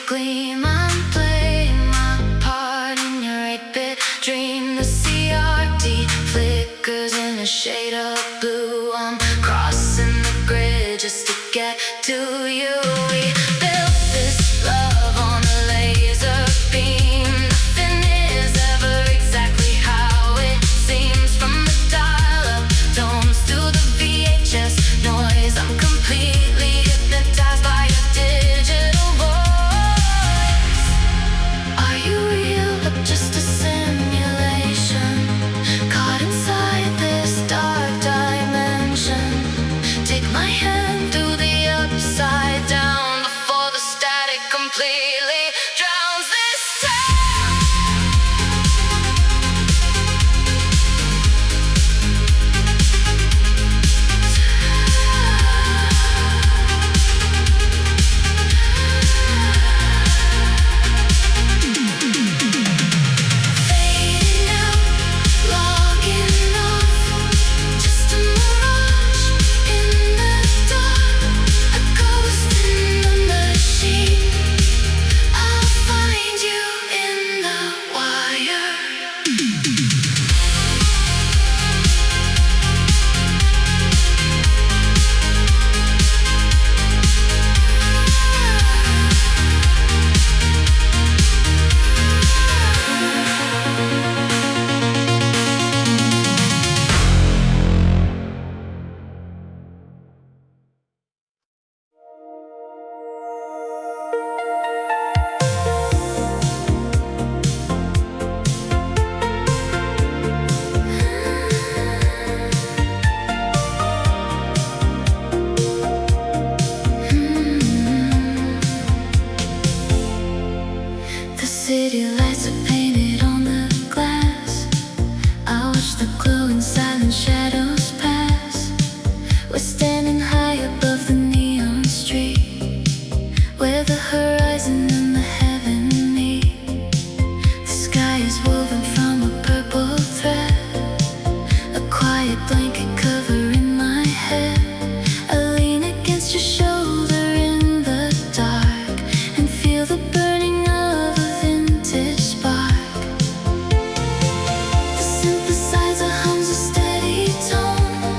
gleam. I'm playing my part in your 8-bit dream. The CRT flickers in a shade of blue. I'm crossing the grid just to get to you. We built this love on a laser beam. Nothing is ever exactly how it seems. From the dial-up tones to the VHS noise, I'm completely hypnotized by your digital voice. Are you real or just a simulation? Caught inside this dark dimension. Take my hand through the upside down before the static completely drowns this town. Fading out, logging off, just a mirage in the dark, a ghost in the machine. I'll find you in the wire. The city lights are painted on the glass. I watch the glowing silent shadows pass. We're standing high above the neon street, where the horizon and the heaven meet. The sky is woven from a purple thread, a quiet blanket covering my head. I lean against your shoulder in the dark and feel the burning of a vintage spark. The synthesizer hums a steady tone,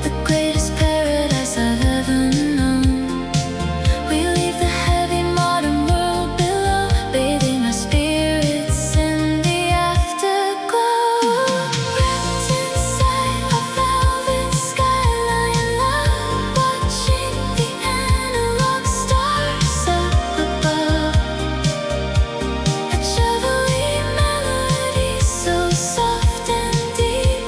the greatest paradise I've ever known. We leave the heavy modern world below, bathing our spirits in the afterglow. Wrapped inside our velvet skyline love, watching the analog stars up above. A jubilee melody so soft and deep,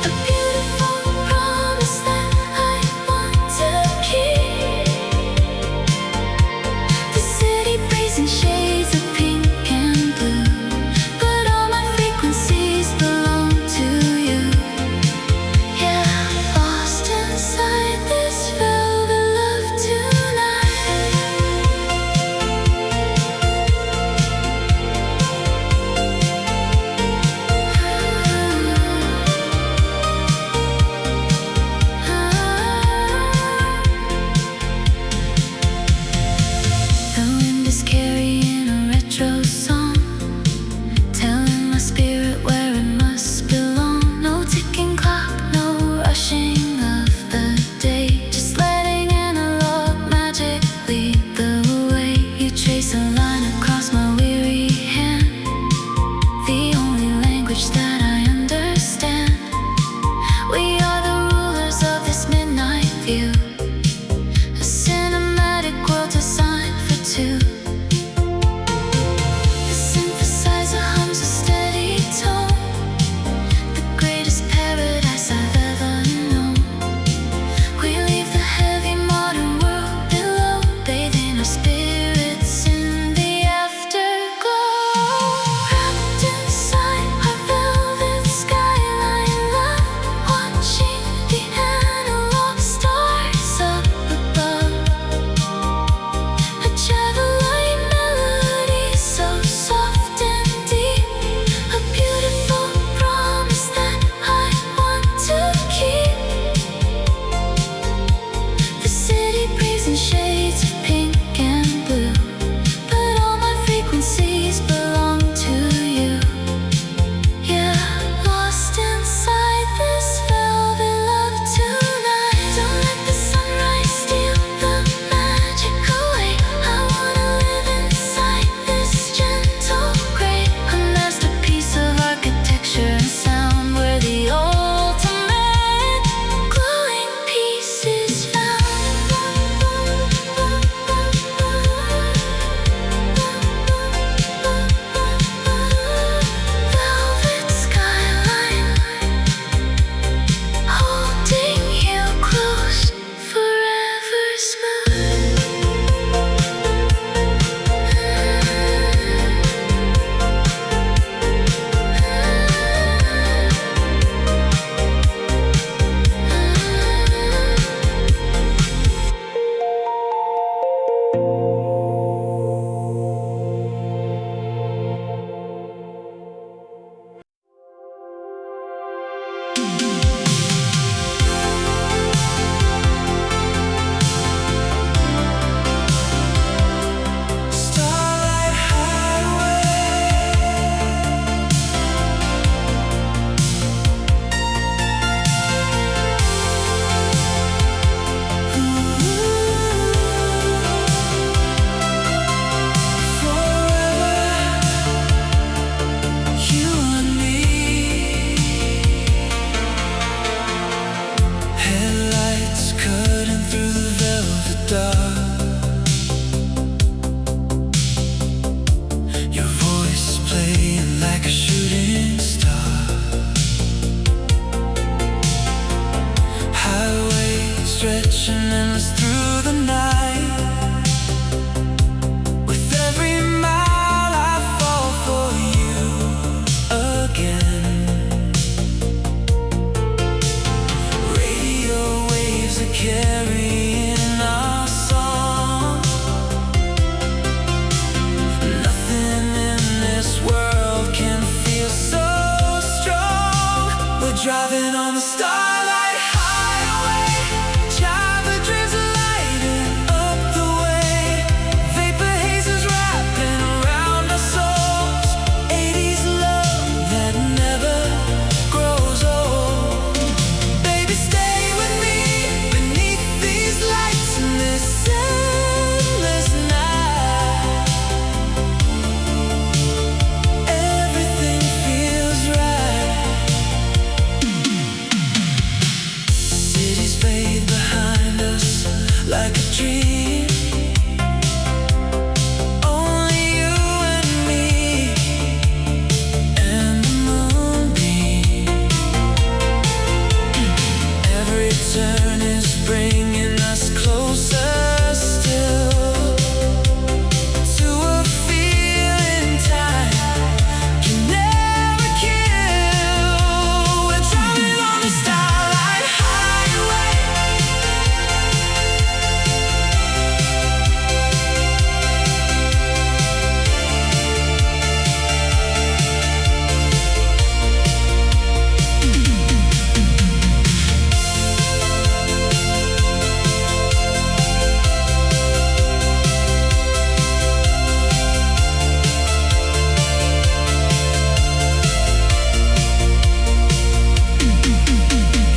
a beautiful promise that I want to keep. The city breathes in shades of pink and blue, but all my frequencies belong to you. Yeah, lost inside this velvet love tonight. The wind is carrying a retro song, telling my spirit where it must belong. No ticking clock, no rushing of the day, just letting analog magic lead the way. You trace a line across my weary hand, the only language that I understand. We are the rulers of this midnight view, a cinematic world designed for two. The synthesizer hums a steady tone, the greatest paradise I've ever known. We leave the heavy modern world below, bathing our spirits in the afterglow. Wrapped inside our velvet skyline love, watching the analog stars passion endless through the night. With every mile I fall for you again. Radio waves are carrying our song. Nothing in this world can feel so strong. We're driving on the Starlight Highway. Childhood dreams are lighting up the way. Vapor hazes wrapping around our souls. 80s love that never grows old. Baby, stay with me beneath these lights in this endless night. Everything feels right. Cities fade behind us like a dream. Only you and me and the moonbeam. Every turn is bringing us closer still to a feeling time can never kill. We're driving on the Starlight Highway.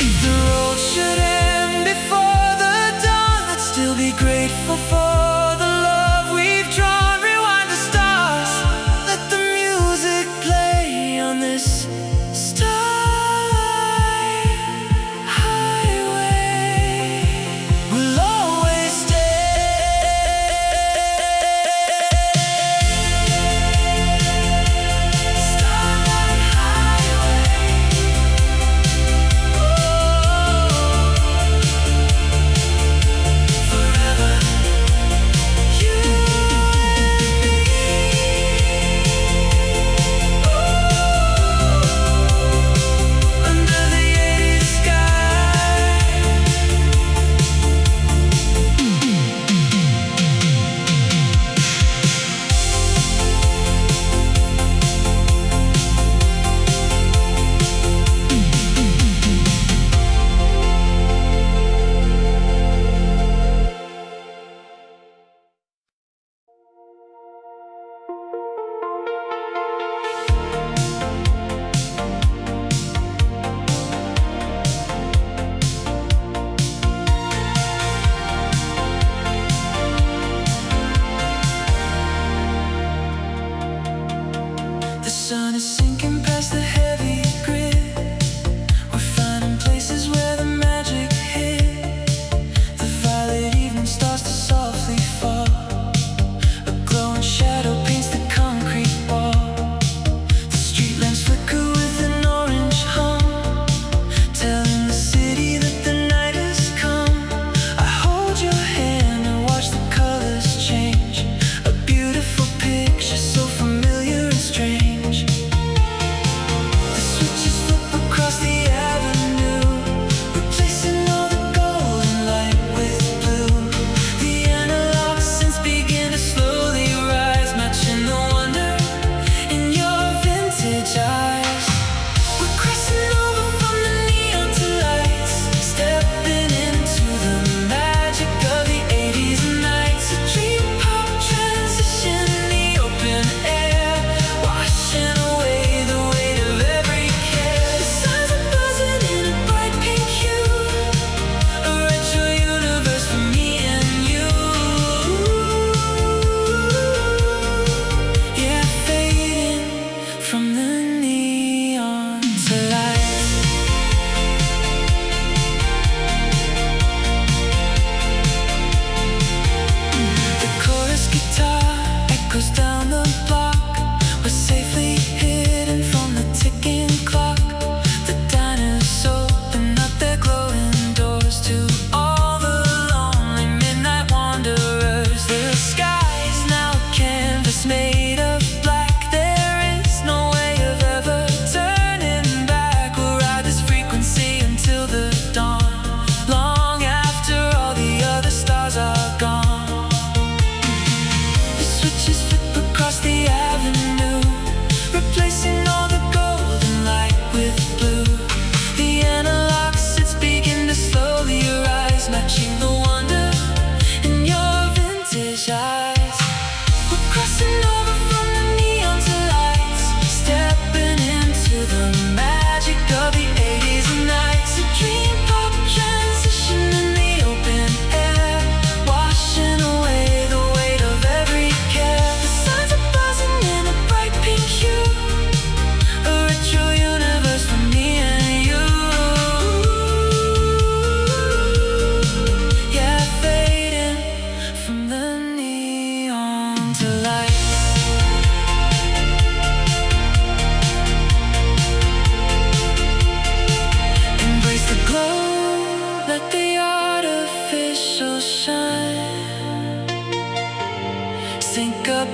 If the road should end before the dawn, let's still be grateful for the love we've drawn. Rewind the stars, let the music play on this Starlight Highway. We'll always stay. Starlight Highway. Forever.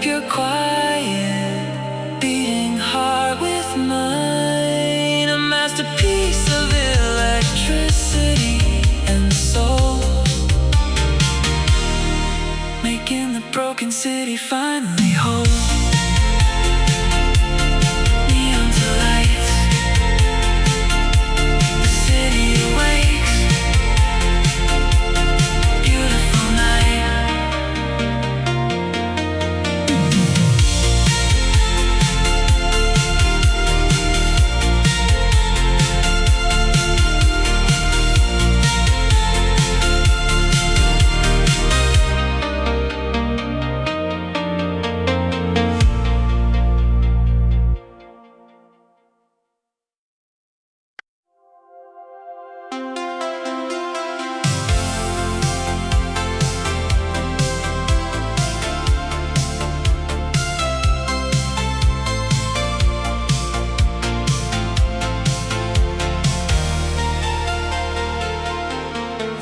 pure quiet, beating heart with mine. A masterpiece of electricity and soul, making the broken city finally whole. Neon to lights, the city awakes. Beautiful night.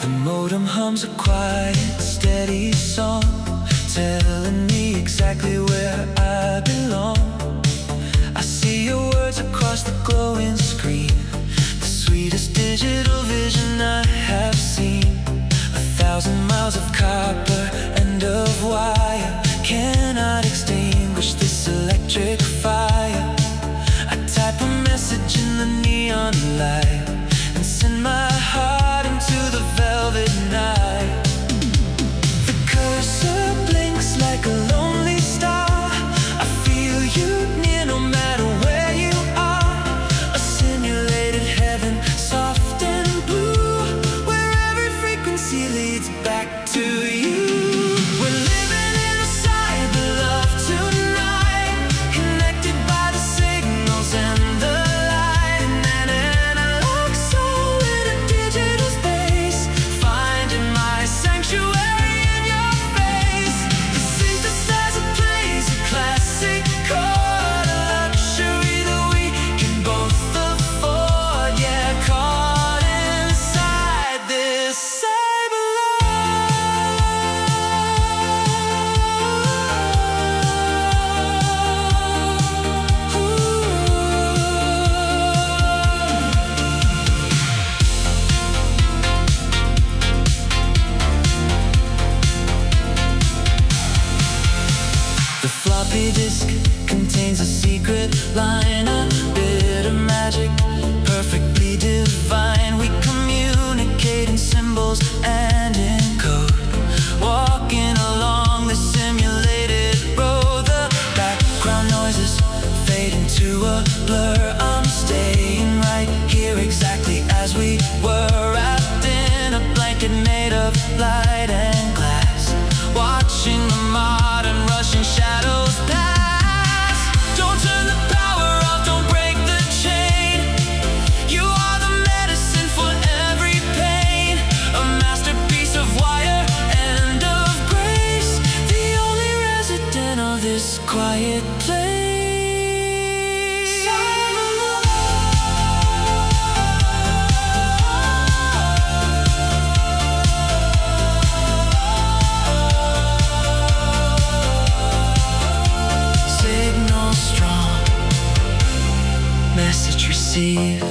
The modem hums a quiet, steady song, telling me exactly where I belong. I see your words across the glowing screen, the sweetest digital vision I have seen. 1,000 miles of copper and of wire cannot extinguish this electric fire. I type a message in the neon light and send my heart into the velvet night. The cursor blinks like a lonely star. I feel you near no matter where you are. A simulated heaven, soft and blue, where every frequency leads back to you. We're living in a cyber love tonight, connected by the signals and the light. And an analog soul in a digital space, finding my sanctuary in your face. The synthesizer plays a classic chord, a luxury that we can both afford. Yeah, caught inside this cyber The floppy disk contains a secret line, a bit of magic, perfectly divine. We communicate in symbols and in code, walking along the simulated road. The background noises fade into a blur. I'm staying right here exactly as we were, wrapped in a blanket made of light and glass, watching the modern Russian shadows pass. Don't turn the power off, don't break the chain. You are the medicine for every pain, a masterpiece of wire and of grace, the only resident of this quiet place. Signal strong, message received.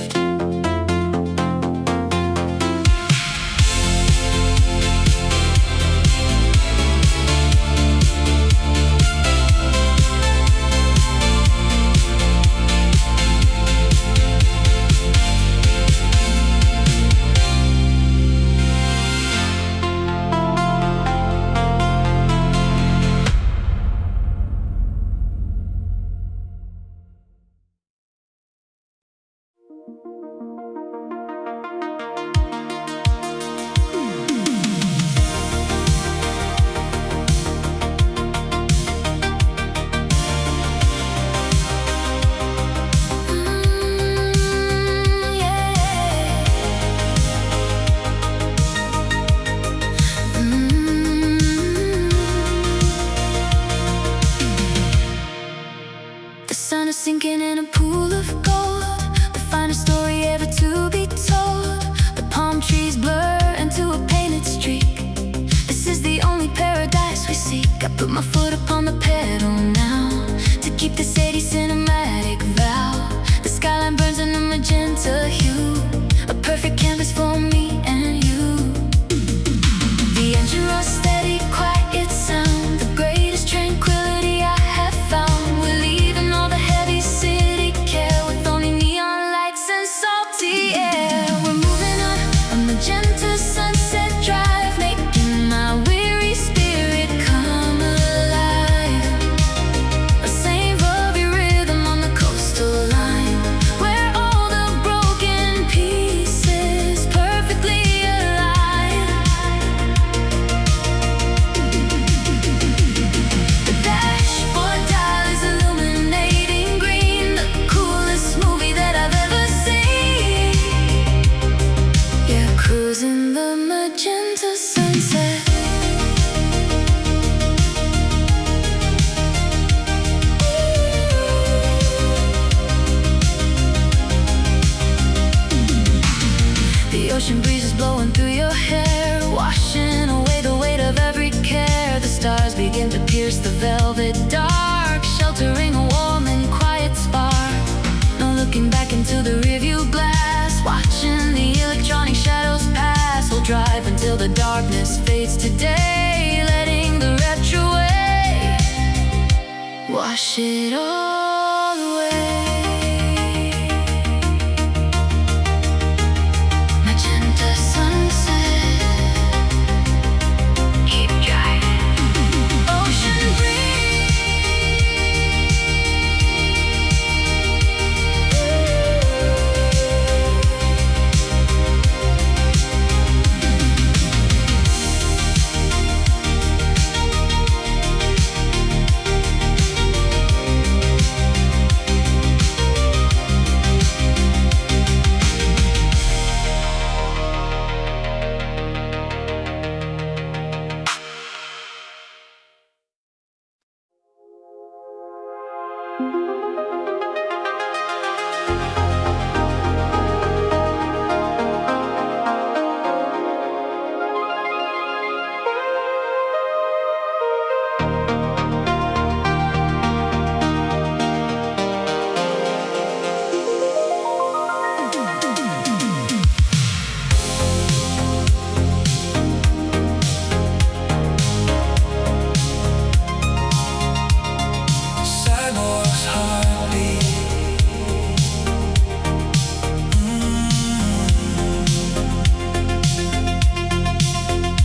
I put my foot upon the pedal now to keep this 80s cinematic vow. The skyline burns in a magenta hue, a perfect canvas for me and you. The engine runs steady, quiet sound, the greatest tranquility I have found. We're leaving all the heavy city care with only neon lights and salty air. We're moving on a magenta sunset drive, making my weary spirit come alive. A same lovely rhythm on the coastal line, where all the broken pieces perfectly align. The dashboard dial is illuminating green, the coolest movie that I've ever seen. Yeah, cruising the magenta sunset. The ocean breeze is blowing through your hair, washing away the weight of every care. The stars begin to pierce the velvet dark, sheltering a warm and quiet spark. No looking back into the rearview glass, watching the electronic shadows pass. We'll drive until the darkness fades to day, letting the retrowave wash it all away. Magenta sunset, keep driving. Ocean Cyborg's heartbeat.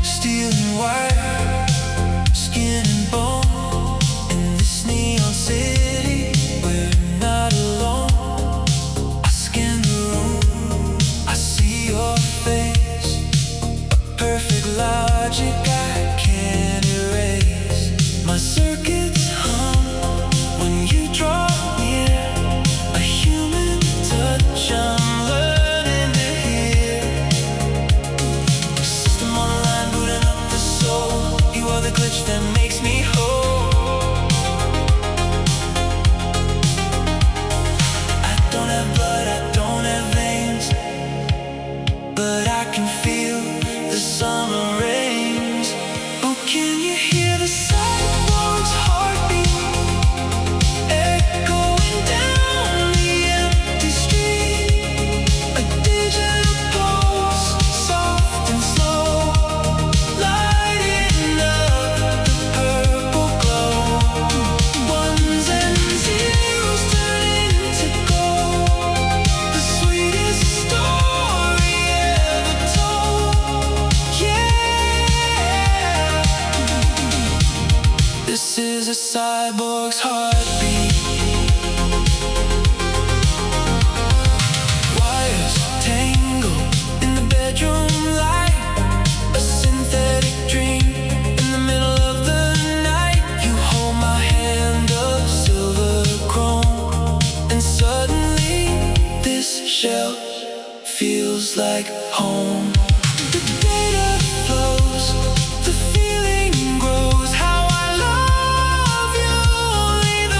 Steel and wire, skin and bone. In this neon city, we're not alone. I scan the room, I see your face. A perfect logic I can't erase. My circuits hum when you draw near. A human touch I'm learning to hear. System online, booting up the soul. You are the glitch that makes me whole. I don't have blood, I don't have veins, but I can feel the summer rains. Oh, can you hear the cyborg's heartbeat echoing down the empty street? A digital pulse, soft and slow, lighting up the purple glow. Ones and zeros turn into gold, the sweetest story ever told. Yeah, this is a cyborg's heartbeat. Wires tangle in the bedroom light, a synthetic dream in the middle of the night. You hold my hand of silver chrome, and suddenly this shell feels like home. The data flows, the feeling grows. How I love you, only the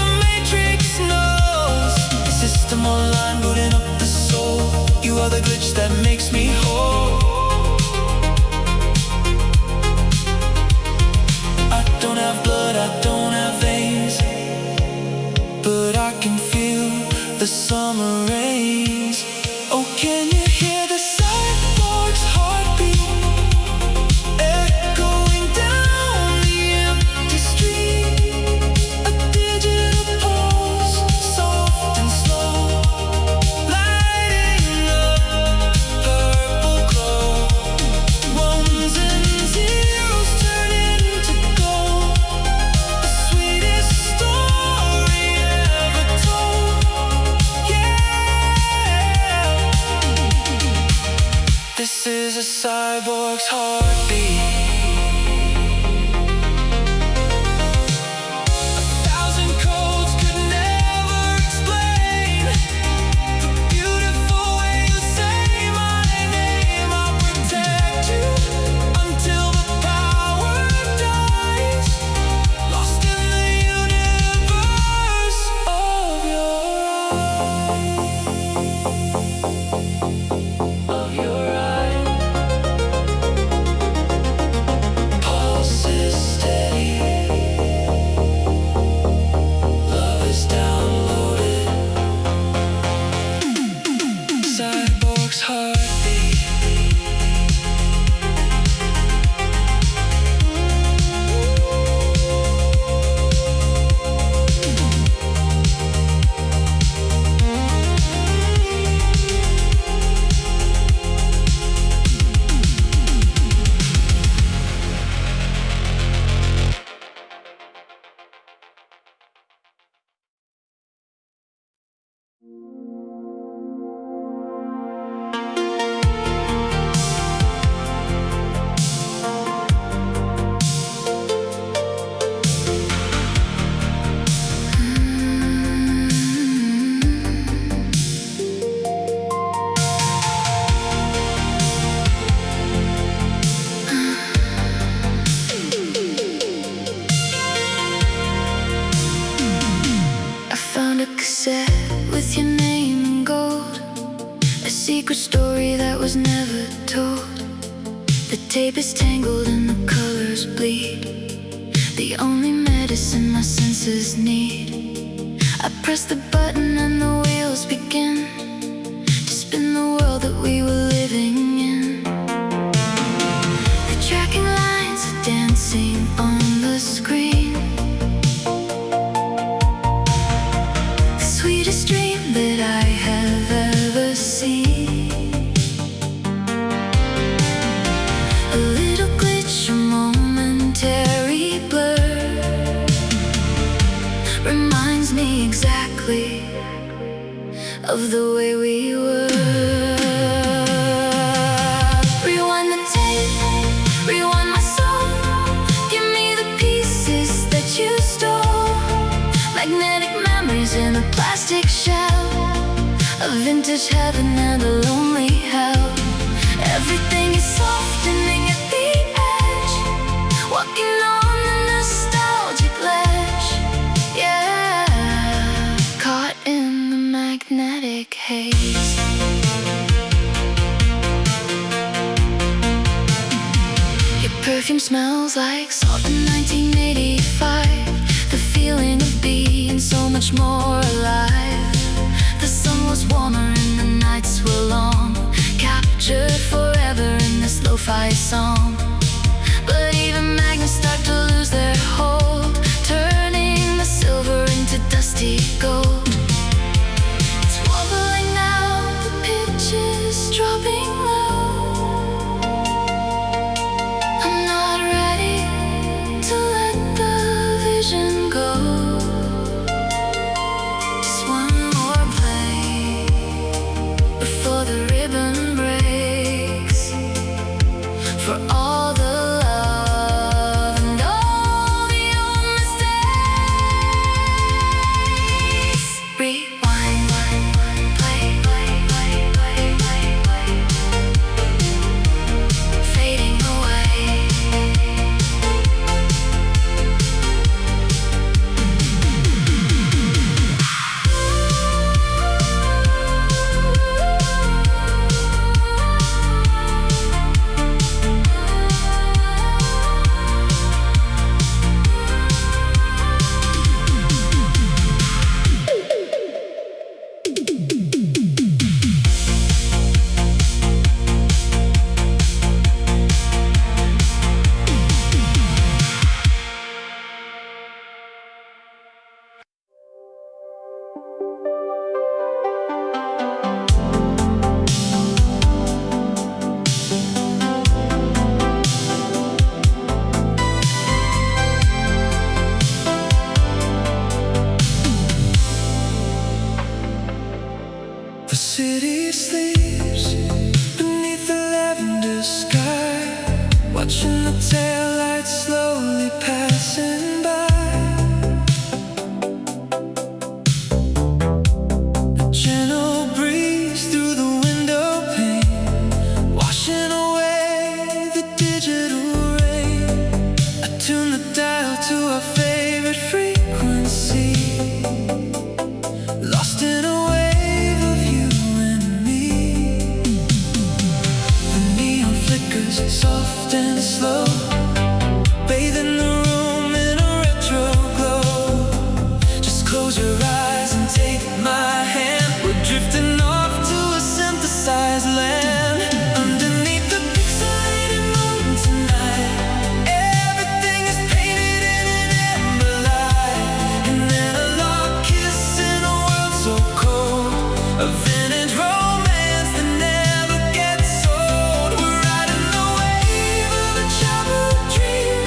Cyborg's heartbeat. With your name in gold, a secret story that was never told. The tape is tangled and the colors bleed, the only medicine my senses need. I press the button and the wheels begin to spin the world that we were living in. The tracking lines are dancing on the screen, sweetest dream that I have ever seen. A little glitch, a momentary blur, reminds me exactly of the way we were. Rewind the tape, rewind my soul, give me the pieces that you stole. Magnetic memories in a plastic shell, a vintage heaven and a lonely hell. Everything is softening at the edge, walking on the nostalgic ledge. Yeah, caught in the magnetic haze. Your perfume smells like salt in 1985, the feeling of being so much more alive. The sun was warmer and the nights were long, captured forever in this lo-fi song. But even magnets start to lose their hold, turning the silver into dusty gold. It's wobbling now, the pitch is dropping low. I'm not ready to let the vision go. Just one more play before the ribbon breaks, for all slow, bathing the room in a retro glow. Just close your eyes and take my hand. We're drifting off to a synthesized land. Underneath the pixelated moon tonight, everything is painted in an amber light. An analog kiss in a world so cold, a vintage romance that never gets old. We're riding the wave of a childhood dream.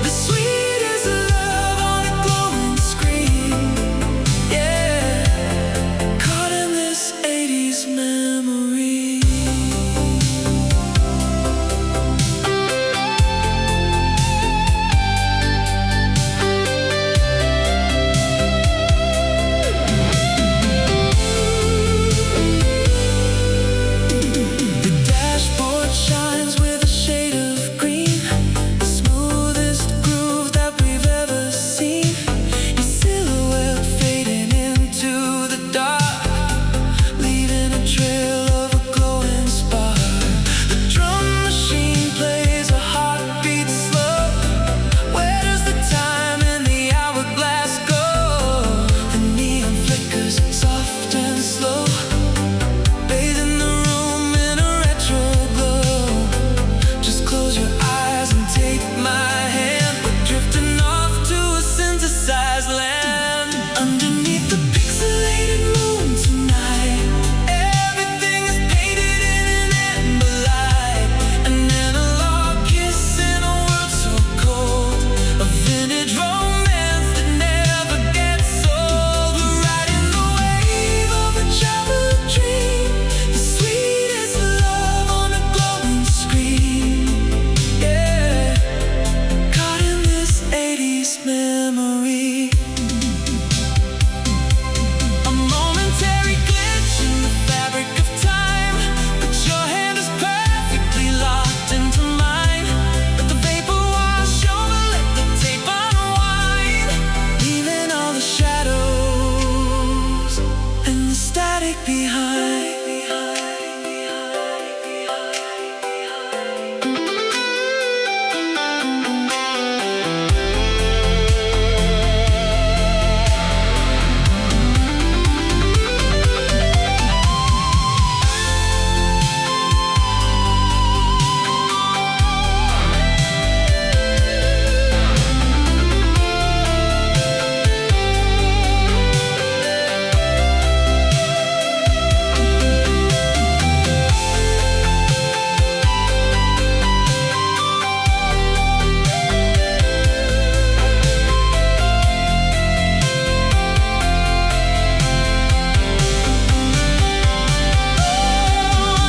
The sweetest love on a glowing screen. Yeah, caught in this 80s memory. The dashboard shines with a shade of green, the smoothest groove that we've ever seen. Your silhouette fading into the dark, leaving a trail of a glowing spark. The drum machine plays a heartbeat slow. Where does the time in the hourglass go? The neon flickers soft and slow, bathing the room in a retro glow. Just close your eyes and take my hand. We're drifting off to a synthesized land. Underneath the pixelated moon tonight, everything is painted in an amber light. An analog kiss in a world so cold, a vintage romance that never gets old. We're riding the wave of a childhood dream, the sweetest love on a glowing screen. Yeah, caught in this 80s memory. A momentary glitch in the fabric of time, but your hand is perfectly locked into mine. Let the vapor wash over, let the tape unwind, leaving all the shadows and the static behind.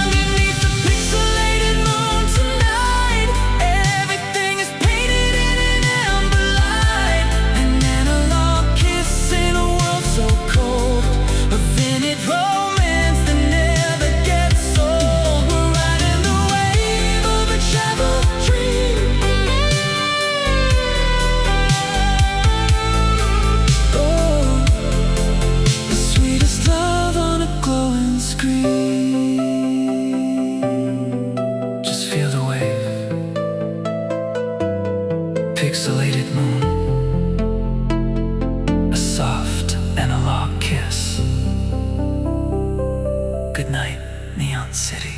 Underneath the pixelated moon tonight, everything is painted in an amber light. An analog kiss in a world so cold, a vintage romance that never gets old. We're riding the wave of a childhood dream. Oh, the sweetest love on a glowing screen. Just feel the wave. Pixelated moon, a soft analog kiss. Good night, Neon City.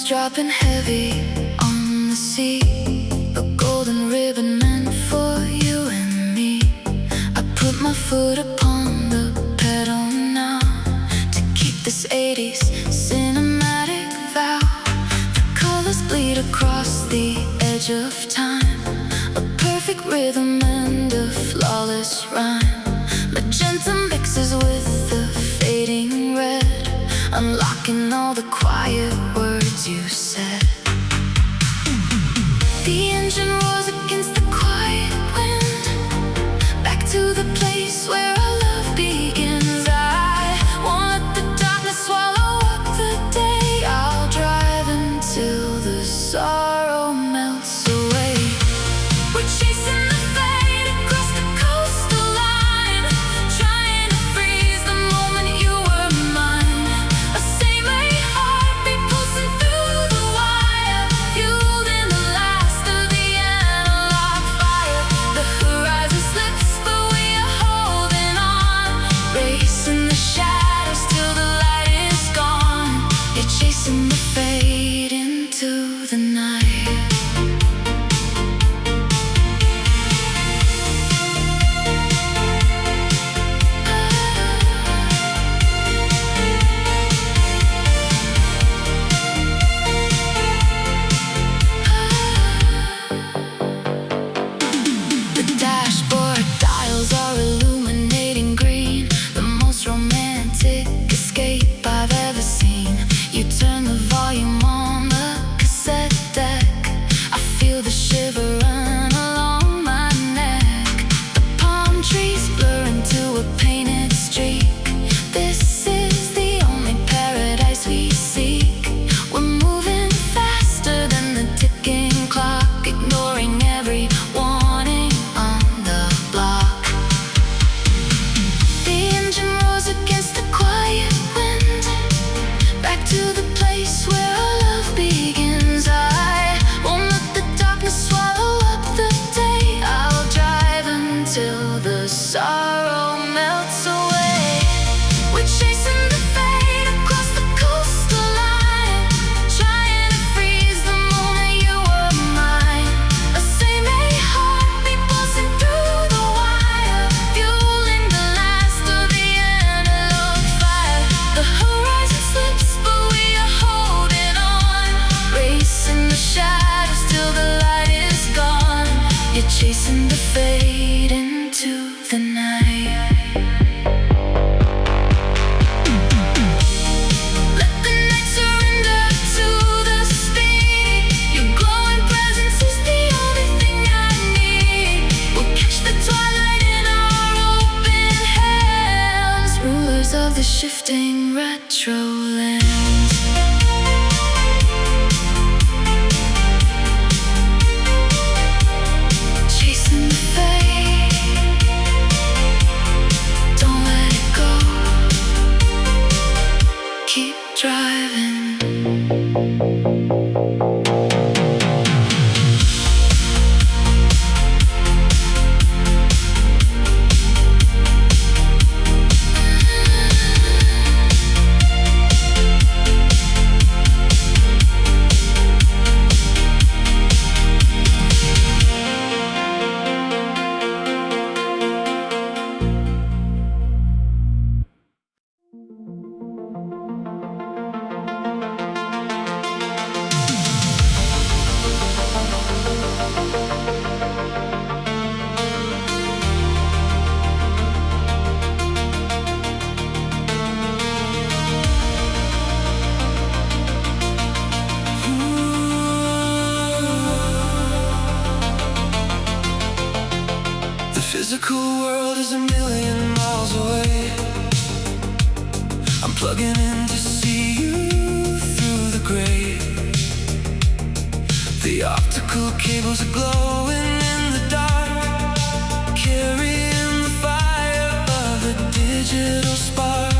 waves dropping heavy on the sea. A golden ribbon meant for you and me. I put my foot upon the pedal now to keep this 80s cinematic vow. The colors bleed across the edge of time, a perfect rhythm and a flawless rhyme. Magenta mixes with the fading red, unlocking all the quiet words you said. The engine roars against the quiet wind, back to the place where our love begins. I won't let the darkness swallow up the day. I'll drive until the sorrow melts away. We're chasing the fade across the coastal line, trying to freeze the moment you were mine. A Starlight Highway pulsing through the wire, fueled in the last of the analog fire. The horizon slips, but we are holding on, racing the shadows till the light is gone. You're chasing the fade into the night. The dashboard dials are illuminating green, the most romantic escape I've ever seen. You turn the volume on the cassette deck, I feel the shiver run along my neck. The palm trees blur into a painted streak. This is the only paradise we seek. We're moving faster than the ticking clock, ignoring every warning on the block. The engine roars against the quiet wind, back to the place where our love begins. I won't let the darkness swallow up the day. I'll drive until the sorrow melts away. We're chasing the fade across the coastal line, trying to freeze the moment you were mine. A Starlight Highway pulsing through the wire, fueling the last of the analog fire. The horizon slips, but we are holding on, racing the shadows till the light is gone. You're chasing the fade into the night. Let the night surrender to the speed. Your glowing presence is the only thing I need. We'll catch the twilight in our open hands, rulers of the shifting retro lands. Chasing the fade, don't let it go. Keep driving. The physical world is a million miles away. I'm plugging in to see you through the gray. The optical cables are glowing in the dark, carrying the fire of a digital spark.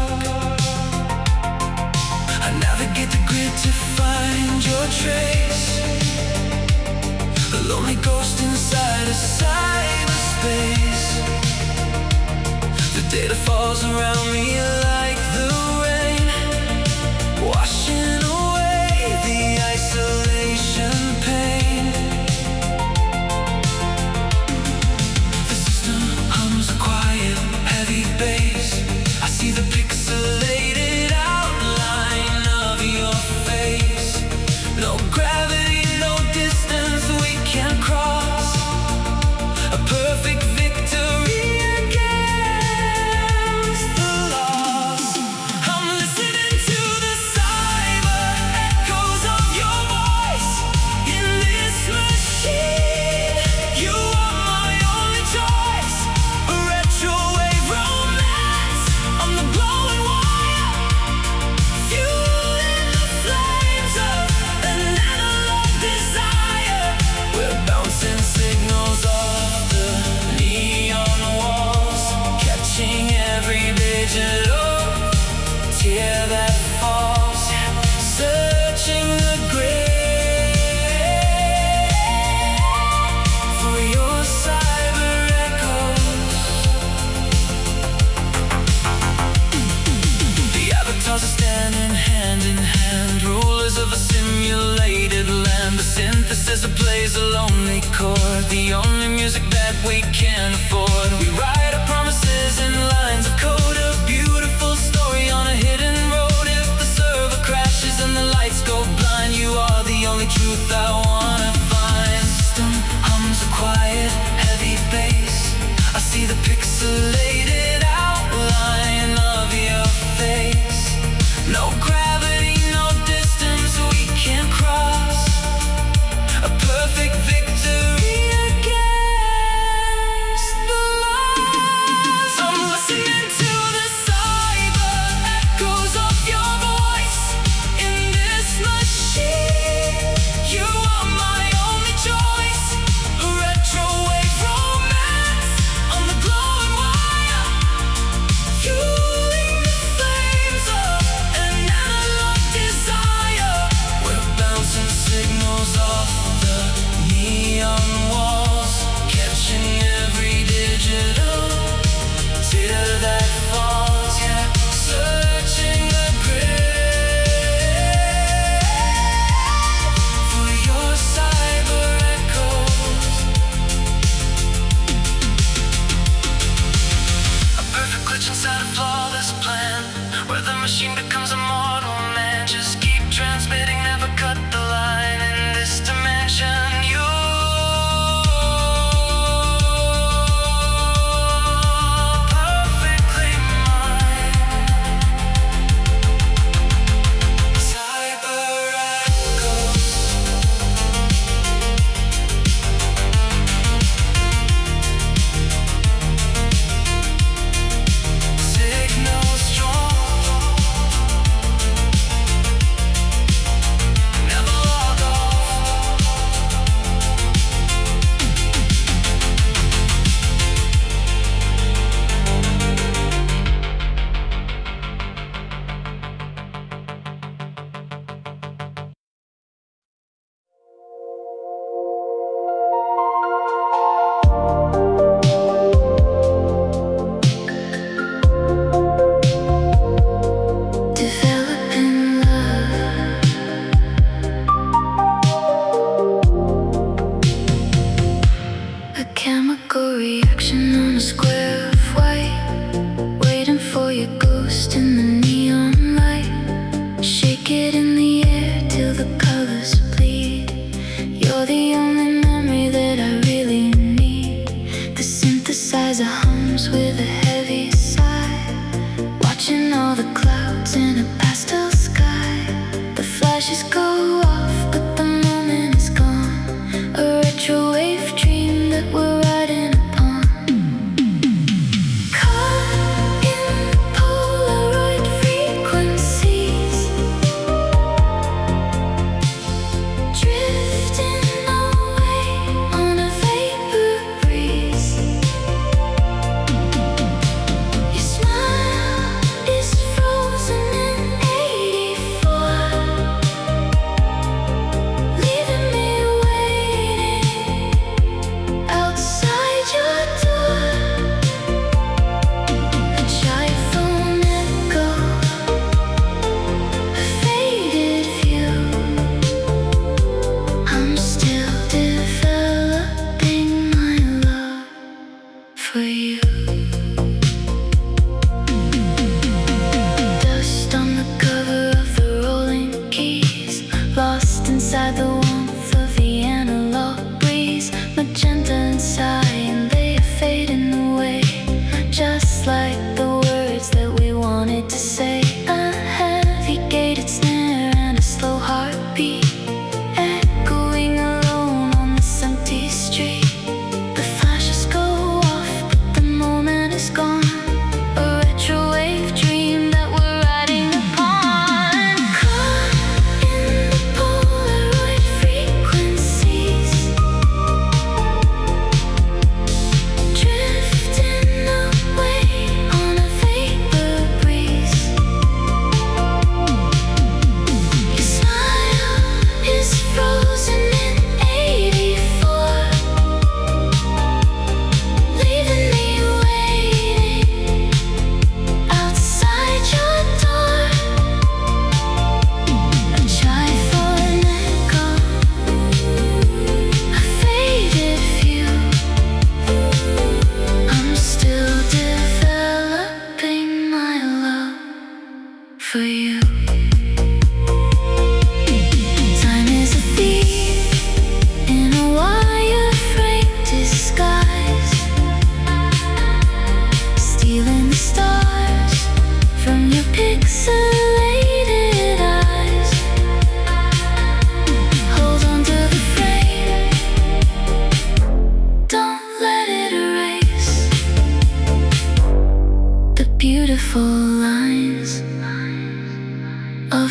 I navigate the grid to find your trace, a lonely ghost inside a cyberspace. The data falls around me like the rain, washing away the ice as it plays a lonely chord, the only music that we can afford. We write our promises in lines of code, a beautiful story on a hidden road. If the server crashes and the lights go blind, you are the only truth I wanna find. System hums a quiet, heavy bass. I see the pixelated outline of your face. No gravity, no distance we can't cross. A perfect victory against the loss. I'm listening to the cyber echoes of your voice in this machine. You are my only choice. A retrowave romance on the glowing wire, fueling the flames of an analog desire. We're bouncing signals off the neon walls, catching every digital tear that falls. Yeah, searching the grid for your cyber echoes. A perfect glitch inside a flawless plan, where the machine becomes a mortal man. Just keep transmitting, never cut the line. In this dimension, you perfectly mine. Cyber echoes. Signal strong, never log off. Developing love. A chemical reaction on a square of white, waiting for your ghost in the neon light. Shake it in the air till the colors bleed. You're the only memory that I really need. The synthesizer hums with a heavy sigh, watching all the clouds in a pastel sky. The flashes go off, but the moment is gone. A retrowave dream that we're riding upon. Caught in the Polaroid frequencies, drifting over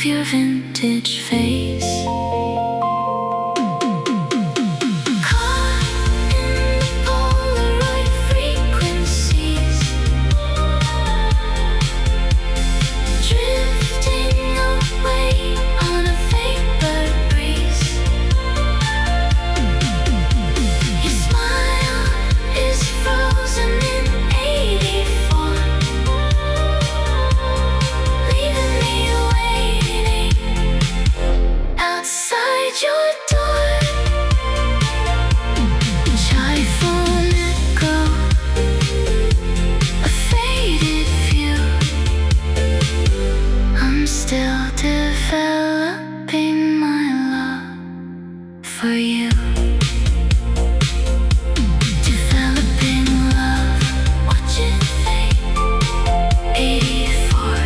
of your vintage face. Caught in the Polaroid frequencies, drifting away on a vapor breeze. Your smile is frozen in 84, leaving me waiting outside your door. Chiphon echo, a faded view. I'm still developing my love for you. Developing love, watch it fade. 84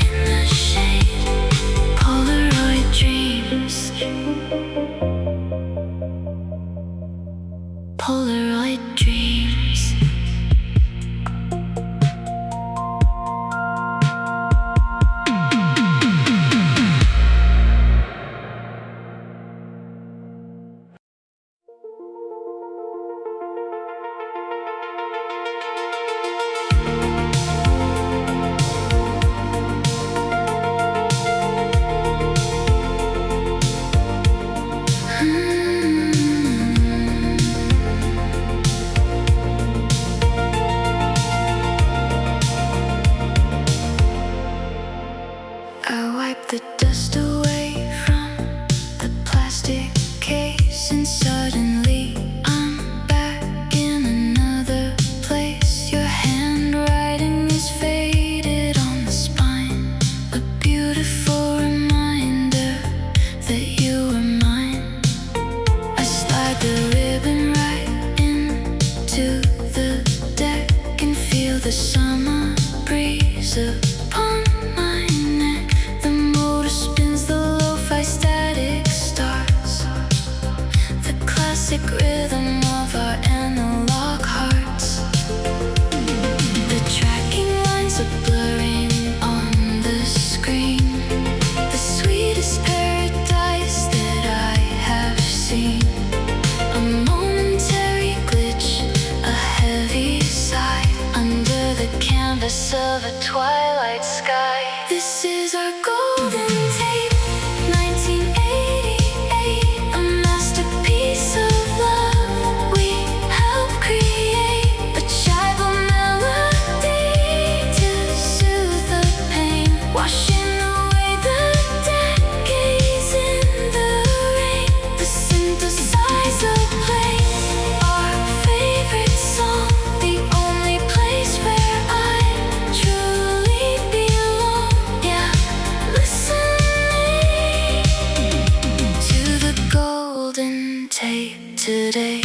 in the shade. Polaroid dreams. Polaroid dreams. I wipe the dust away from the plastic case, and suddenly I'm back in another place. Your handwriting is faded on the spine, a beautiful reminder that you were mine. I slide the ribbon right into the deck and feel the summer breeze upon my neck. The motor spins, the lo-fi static starts, the classic rhythm of our analog hearts. The tracking lines are blurring on the screen, the sweetest paradise that I have seen. A momentary glitch, a heavy sigh under the canvas of a twilight sky. This is our golden tape, 1988, a masterpiece of love. We helped create a tribal melody to soothe the pain, washing away the decades in the rain. The synthesizer plays our favorite song, the only place where I truly belong. Yeah, listening to the golden tape today.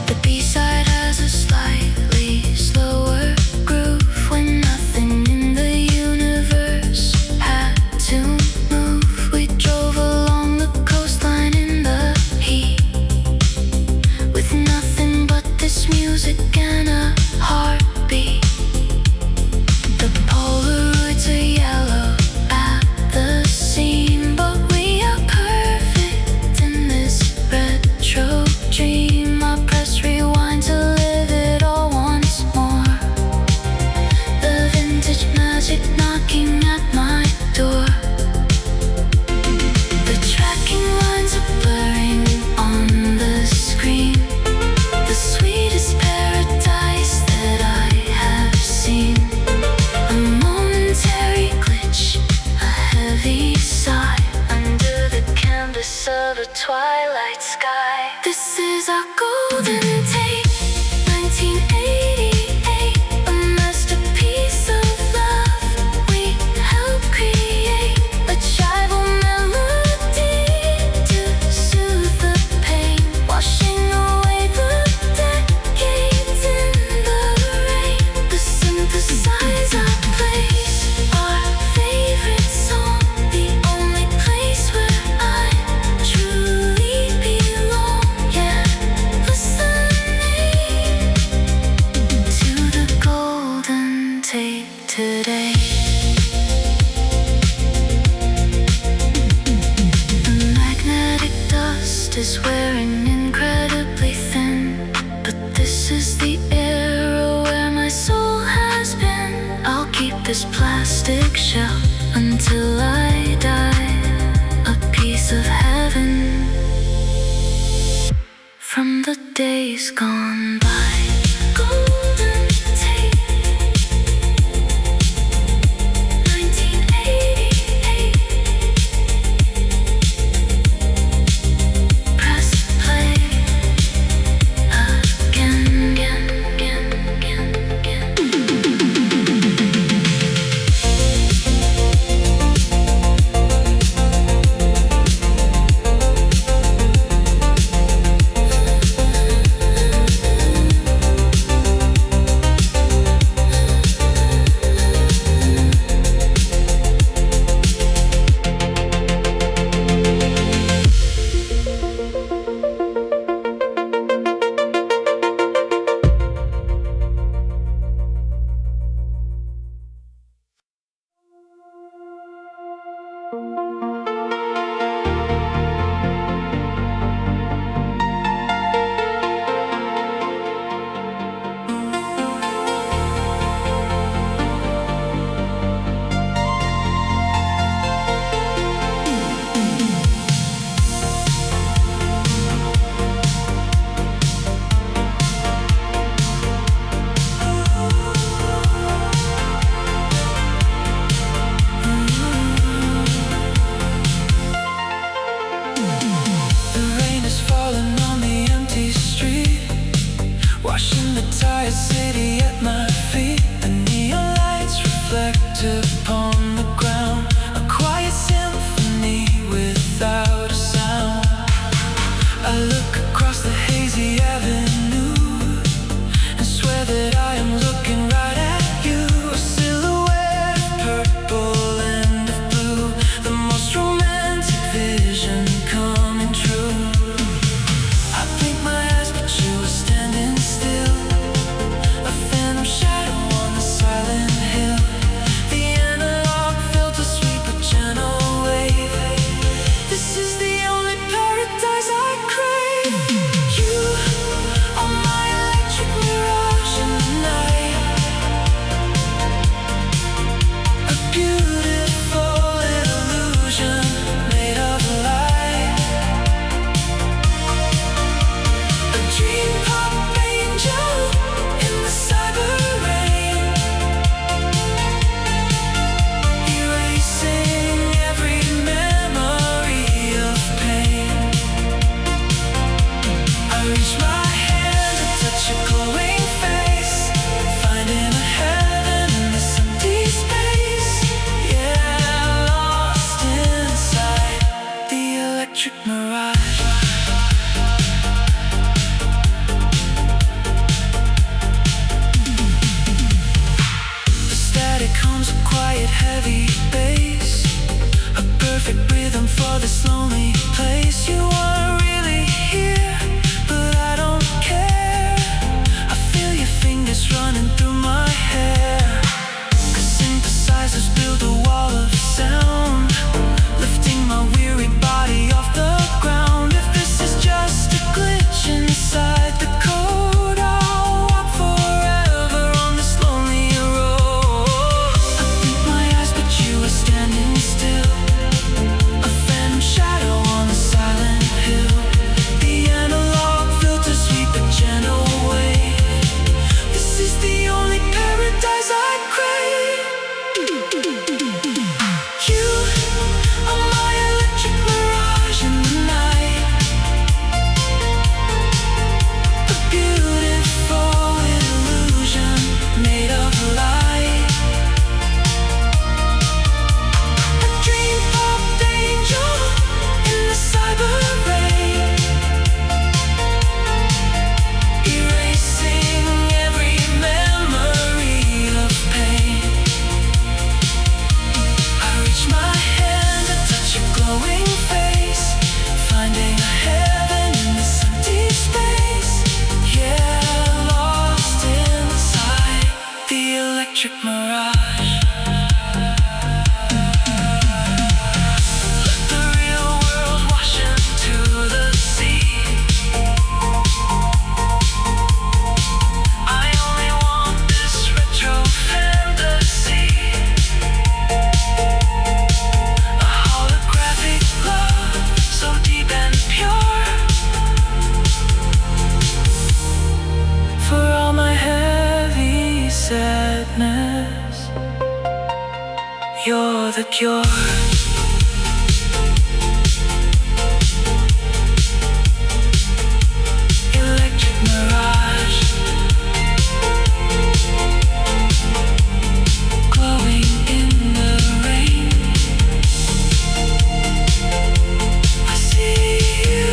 The B-side has a slightly slower groove when nothing in the universe had to move. We drove along the coastline in the heat, with nothing but this music and a heartbeat. The Polaroids are yellow at the seam, but we are perfect in this retro dream. I press rewind to live it all once more, the vintage magic knocking at my door. The tracking lines are blurring on the screen, the sweetest paradise that I have seen. A momentary glitch, a heavy sigh under the canvas of a twilight sky. This is our golden tape, 1988, a masterpiece of love. We helped create a tribal melody to soothe the pain, washing away the decades in the rain. The synthesizer plays our favorite song, the only place where I truly belong. Yeah, listen is wearing incredibly thin, but this is the era where my soul has been. I'll keep this plastic shell until I die, a piece of heaven from the days gone by. Golden tape, 1988. Press play again, again, again, again, again. Standing still, a phantom shadow on the side. you're the cure. Electric mirage, glowing in the rain. I see you.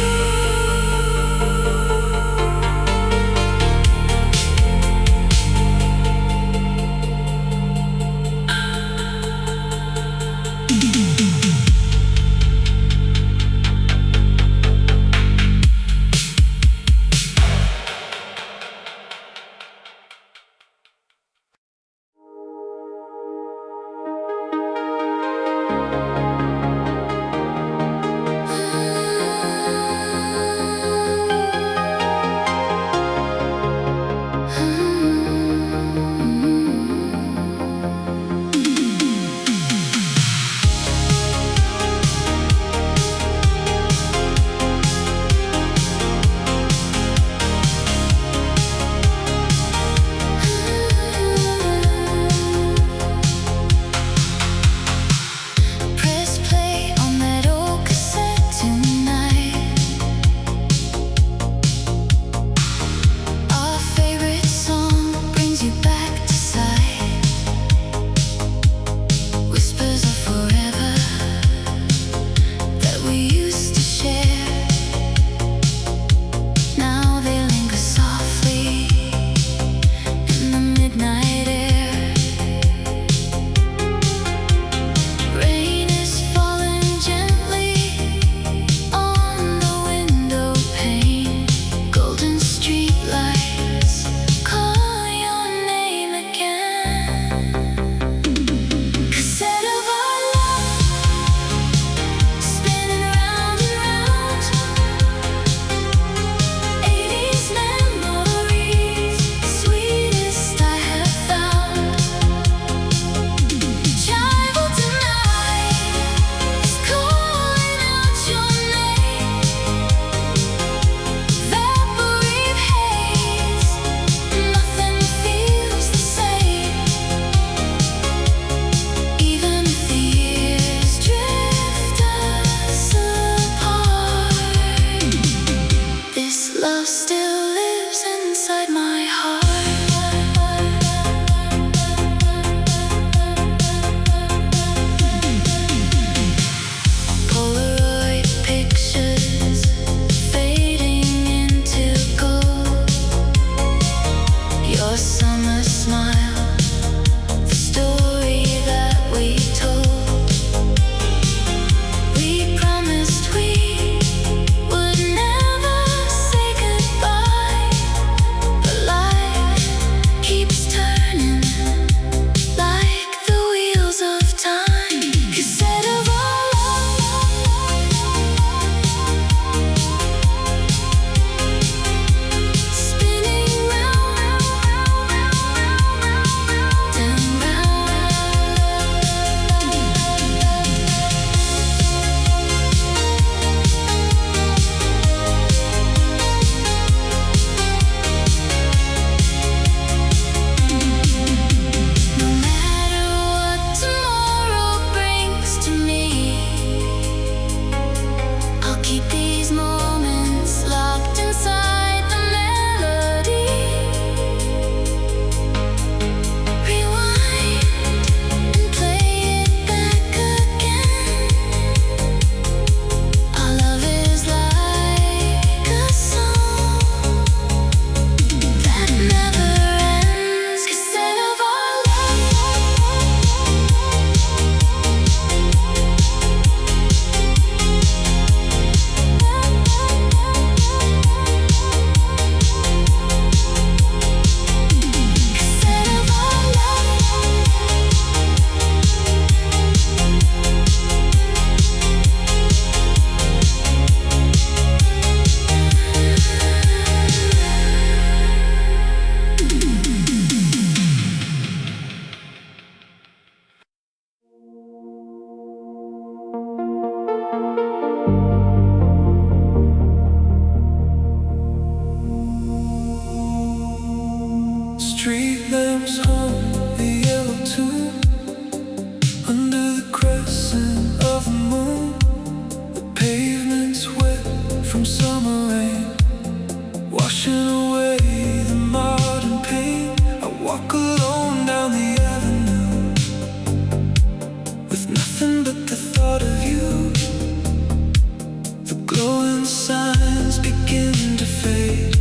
signs begin to fade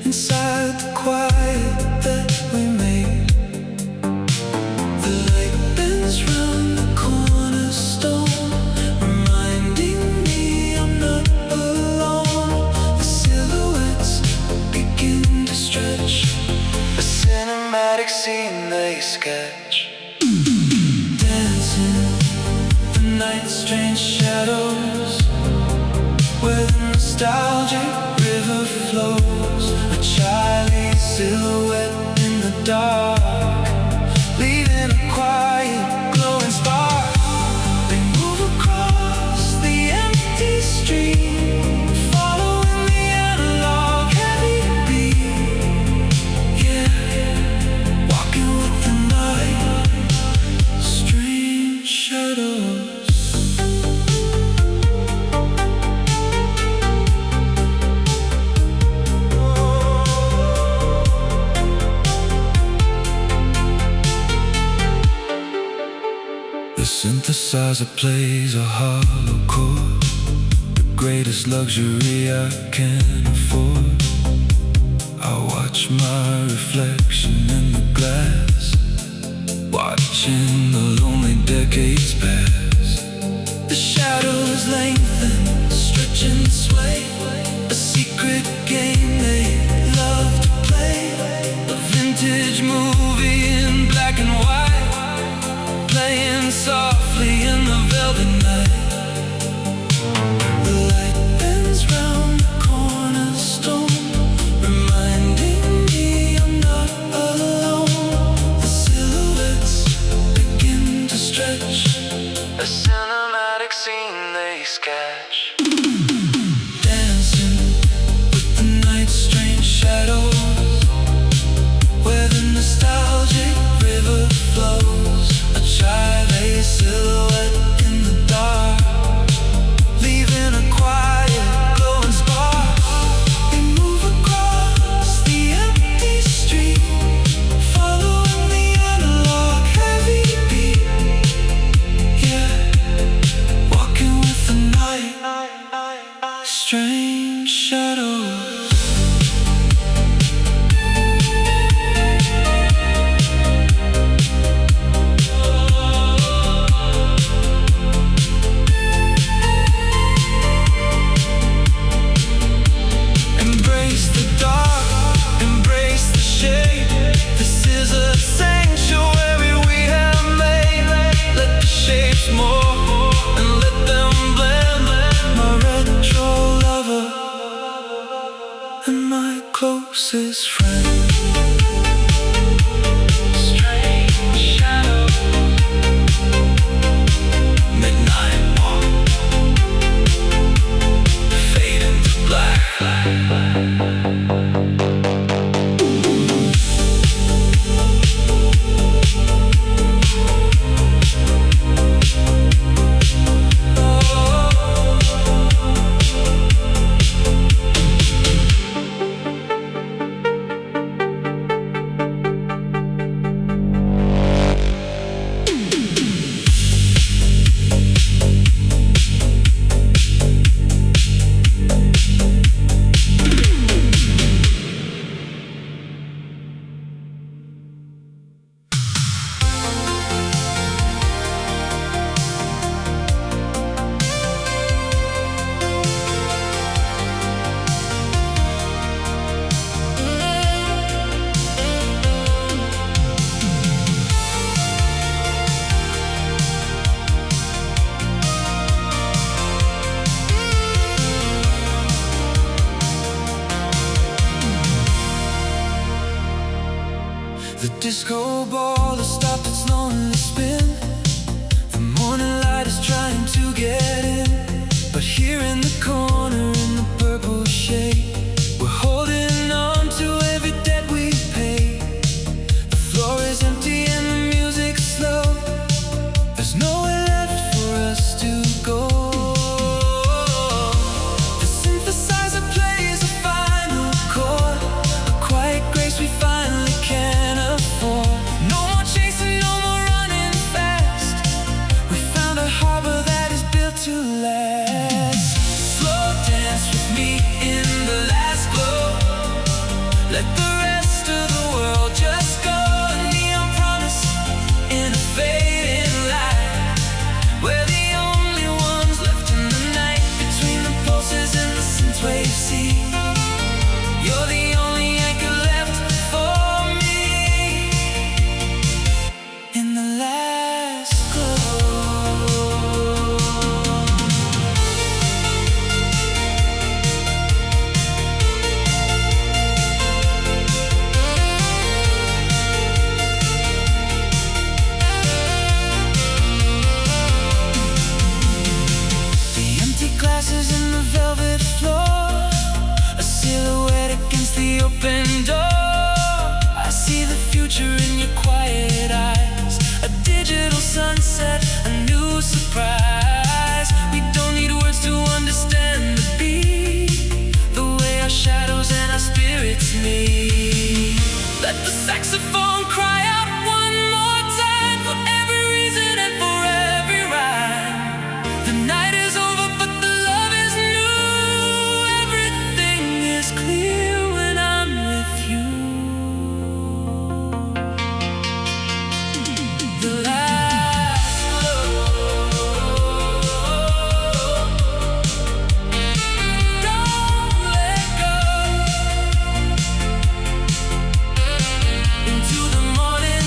inside the quiet that we made. The light bends round the cornerstone, reminding me I'm not alone. The silhouettes begin to stretch, a cinematic scene they sketch. Dancing the night's strange shadows, where the nostalgic river flows, a Chinese silhouette in the dark, leaving a quiet glowing spark. They move across the empty street, following the analog heavy beat. Yeah, walking with the night, strange shadows. The synthesizer plays a hollow chord, the greatest luxury I can afford. I watch my reflection in the glass, watching the lonely decades pass. The shadows lengthen, stretch and sway, a secret game they love to play. A vintage movie in black and white, playing softly in the velvet night. The light bends round the cornerstone, reminding me I'm not alone. The silhouettes begin to stretch, a cinematic scene they sketch. Dancing with the night's strange shadows, where the nostalgic river flows, a Chinese silhouette in the dark, leaving a quiet glowing spark. They move across the empty street, following the analog heavy beat. Yeah, walking with the night, strange shadows. Embrace the dark, embrace the shade. This is a sanctuary we have made. Let the shapes morph and let them blend. My retro lover and my closest friend. Strange shadow, midnight walk, fade into black. The disco ball has stopped its lonely spin. The morning light is trying to get in, but here in the corner in the purple shade, we're holding on to every debt we paid. The floor is empty and the music's slow. There's nowhere left for us to go. The synthesizer plays a final chord, a quiet grace we finally can afford. No more chasing, no more running fast. We found a harbor that is built to glasses in the velvet floor, a silhouette against the open door. I see the future in your quiet eyes, a digital sunset, a new surprise. We don't need words to understand the beat, the way our shadows and our spirits meet. Let the saxophone cry out one more time, for every reason and for every rhyme. The night is over but the love is new, everything is clear when I'm with you. The last don't let go. Into the morning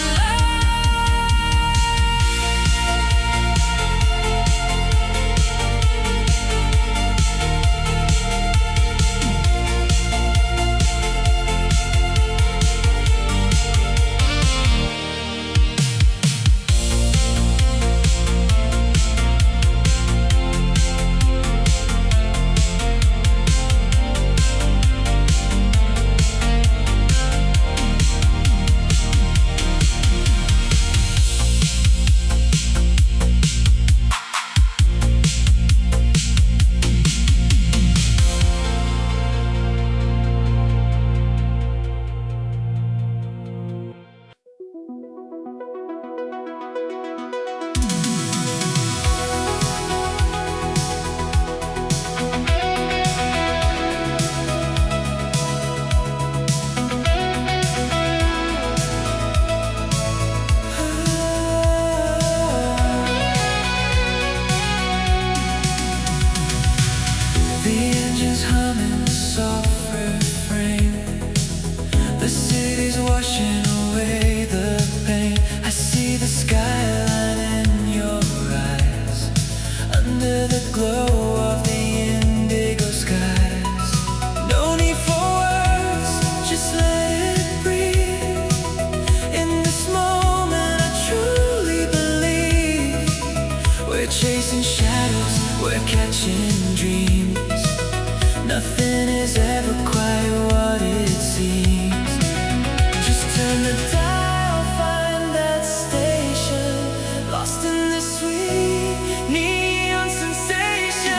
washing away the pain. I see the skyline in your eyes, under the glow of the indigo skies. No need for words, just let it breathe. In this moment I truly believe we're chasing shadows, we're catching dreams. Nothing is ever quite what it seems. Turn the dial, find that station, lost in this sweet neon sensation.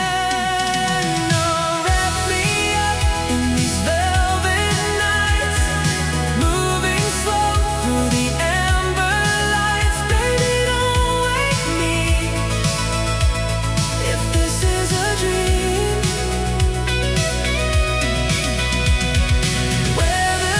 Oh, wrap me up in these velvet nights, moving slow through the amber lights. Baby, don't wake me if this is a dream. Where the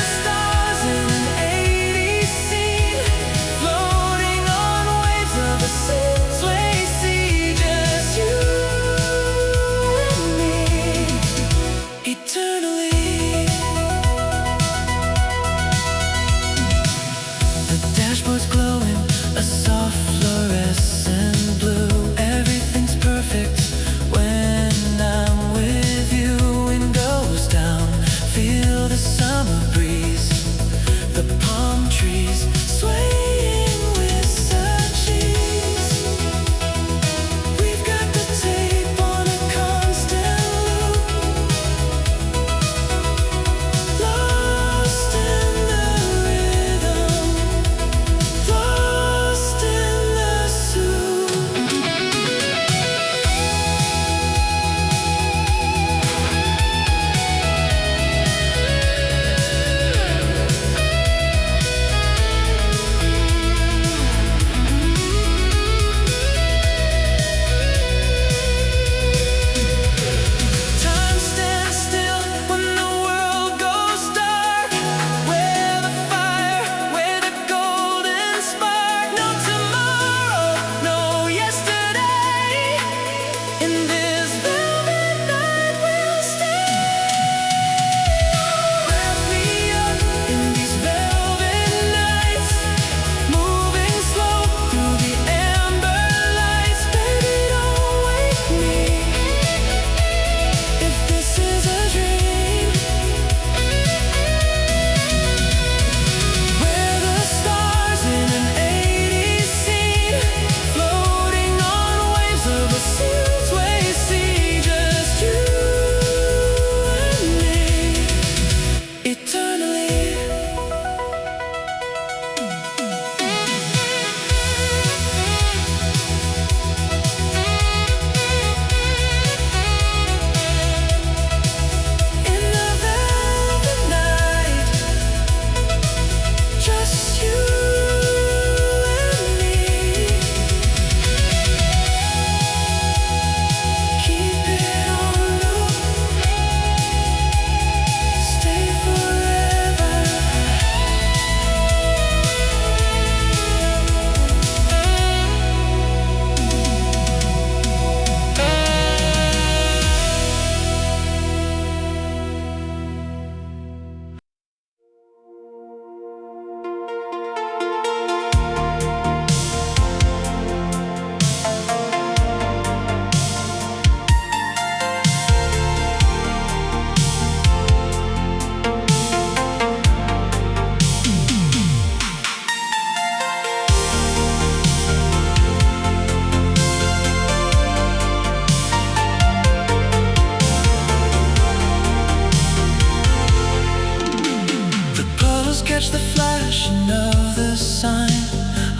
catch the flashing of the sign.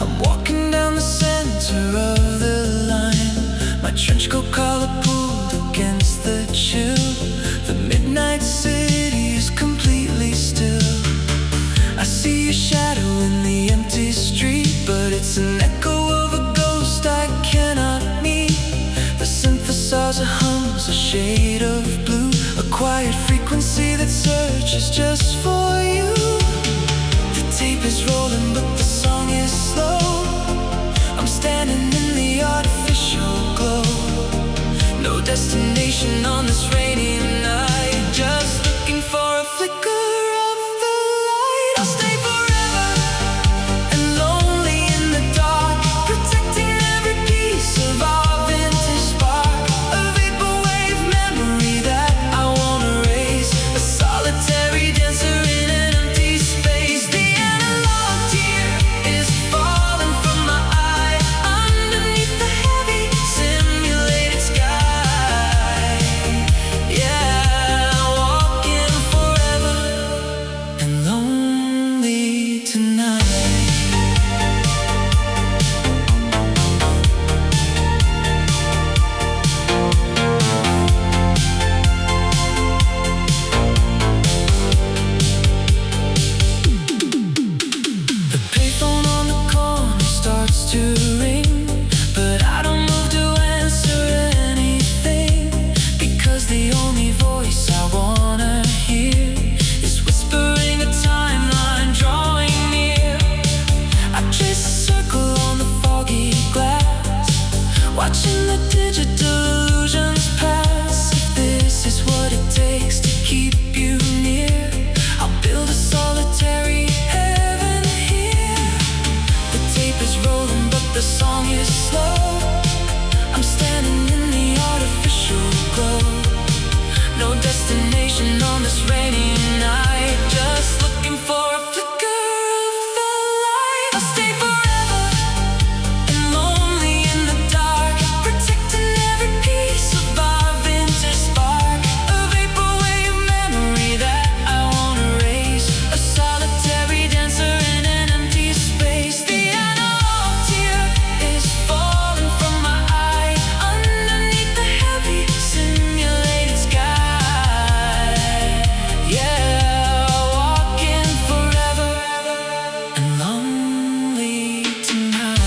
I'm walking down the center of the line, my trench coat collar pulled against the chill. The midnight city is completely still. I see a shadow in the empty street, but it's an echo of a ghost I cannot meet. The synthesizer hums a shade of blue, a quiet frequency that searches just for you. The tape is rolling but the song is slow. I'm standing in the artificial glow. No destination on this rainy night, just looking for a flicker of the light. I'll stay forever and lonely in the dark, protecting every piece of our vintage spark. A vaporwave memory that I won't erase, a solitary dancer in an empty space. The analog tear is falling from my eye, underneath the heavy simulated sky. Yeah, walking forever and lonely tonight. The payphone on the corner starts to ring, but I don't move to answer anything, because the only voice I wanna hear is whispering a timeline drawing near. I trace a circle on the foggy glass, watching the digital illusions pass. If this is what it takes to keep you near, I'll build a solitary heaven here. The tape is rolling but the song is slow. I'm standing in the artificial glow. No destination on this rainy night, just looking for a flicker of the light. I'll stay forever and lonely in the dark, protecting every piece of our vintage spark. A vaporwave memory that I won't erase, a solitary dancer in an empty space. The analog tear is falling from my eye, underneath the heavy simulated sky. Yeah, walking forever and lonely tonight.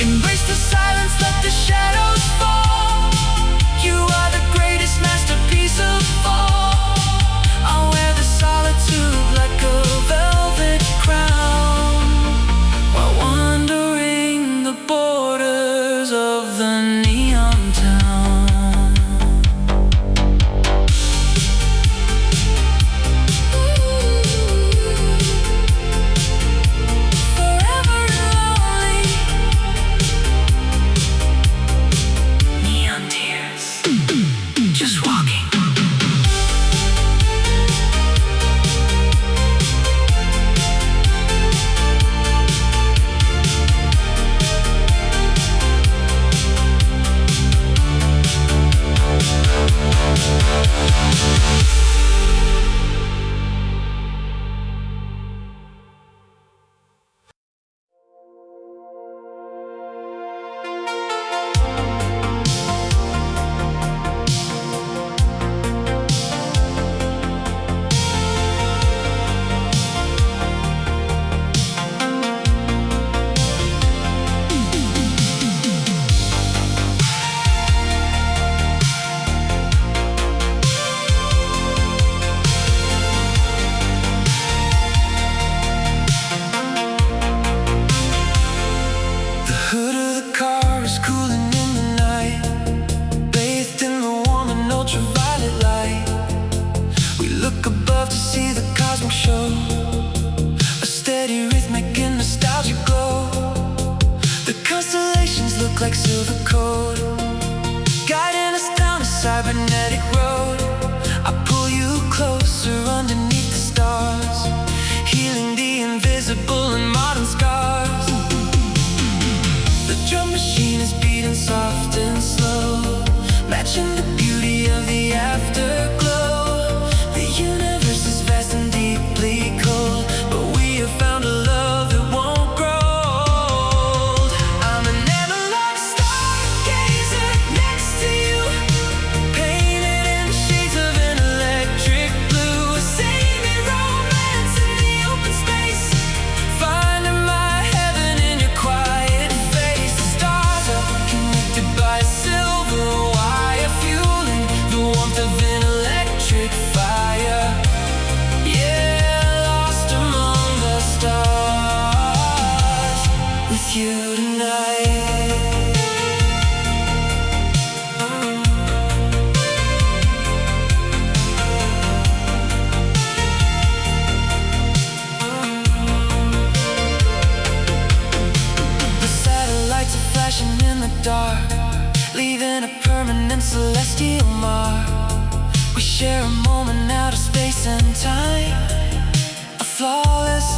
Embrace the silence, let the shadows fall. You are the greatest masterpiece of all. I'll wear the solitude like a velvet crown, while wandering the borders of the neon town. Forever lonely, neon tears, just walking. The hood of the car is cooling in the night, bathed in the warm and ultraviolet light. We look above to see the cosmic show, a steady rhythmic and nostalgic glow. The constellations look like silver code, guiding us down a cybernetic road. I pull you closer underneath the stars, healing the invisible. share a moment out of space and time, a flawless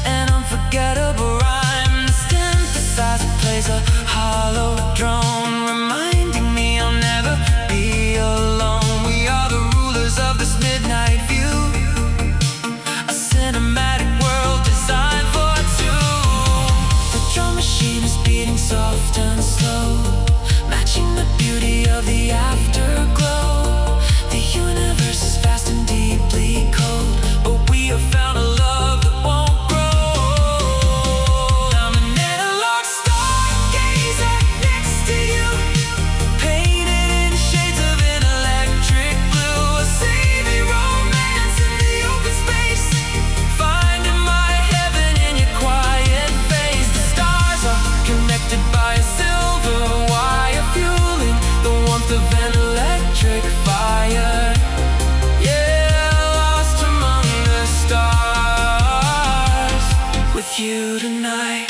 and unforgettable rhyme. The synthesizer plays a hollow drone, reminding me I'll never be alone. We are the rulers of this midnight view, a cinematic world designed for two. The drum machine is beating soft and slow, matching the beauty of the afterglow. The universe is vast and deeply cold, but we have found a love that won't grow. I'm an analog stargazer next to you, painted in shades of an electric blue. A saving romance in the open space, finding my heaven in your quiet face. The stars are connected by a silver wire, fueling the warmth of an electric fire. Yeah, lost among the stars with you tonight.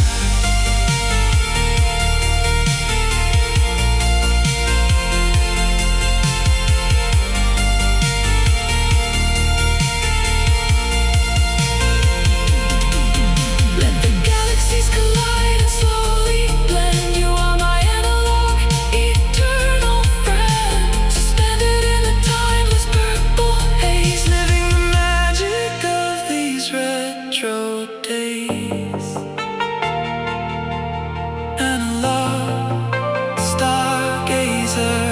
Let the galaxies collide and slowly blend. You are my analog, eternal friend, suspended in a timeless purple haze, living the magic of these retro days. Analog stargazer,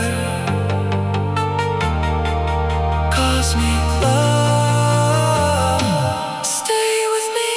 cosmic love, stay with me.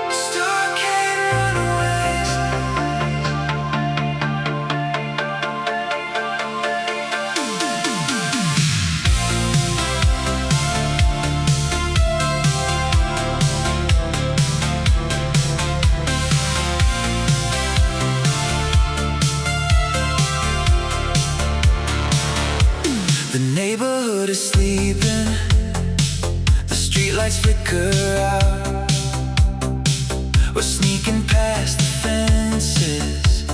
Starcade Runaways. The neighborhood is sleeping, the streetlights flicker out. We're sneaking past the fences,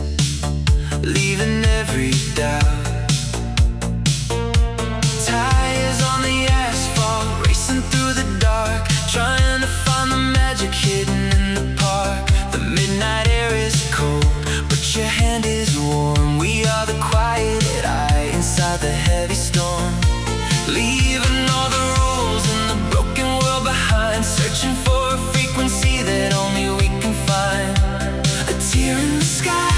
leaving every doubt. Tires on the asphalt, racing through the dark, trying to find the magic hidden in the park. The midnight air is cold, but your hand is warm. We are the quiet eye inside the heavy storm, leaving all the rules and the broken world behind, searching for a frequency that only we can find. A tear in the sky,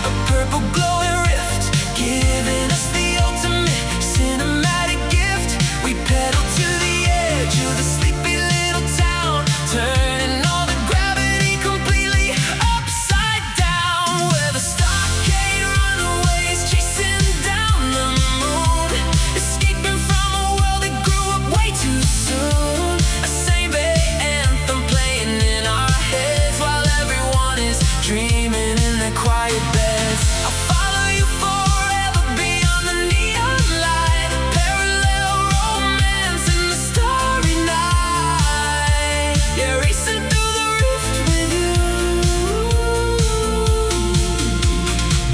a purple glowing rift, giving us the ultimate cinematic gift. We pedal to the edge of the sleepy little town, turning all the gravity completely upside down. Where the Starcade Runaways chasing down the moon, escaping from a world that grew up way too soon. A same bay anthem playing in our heads while everyone is dreaming in their quiet beds. I'll follow you forever beyond the neon light, parallel romance in the starry night. Yeah, racing through the rift with you.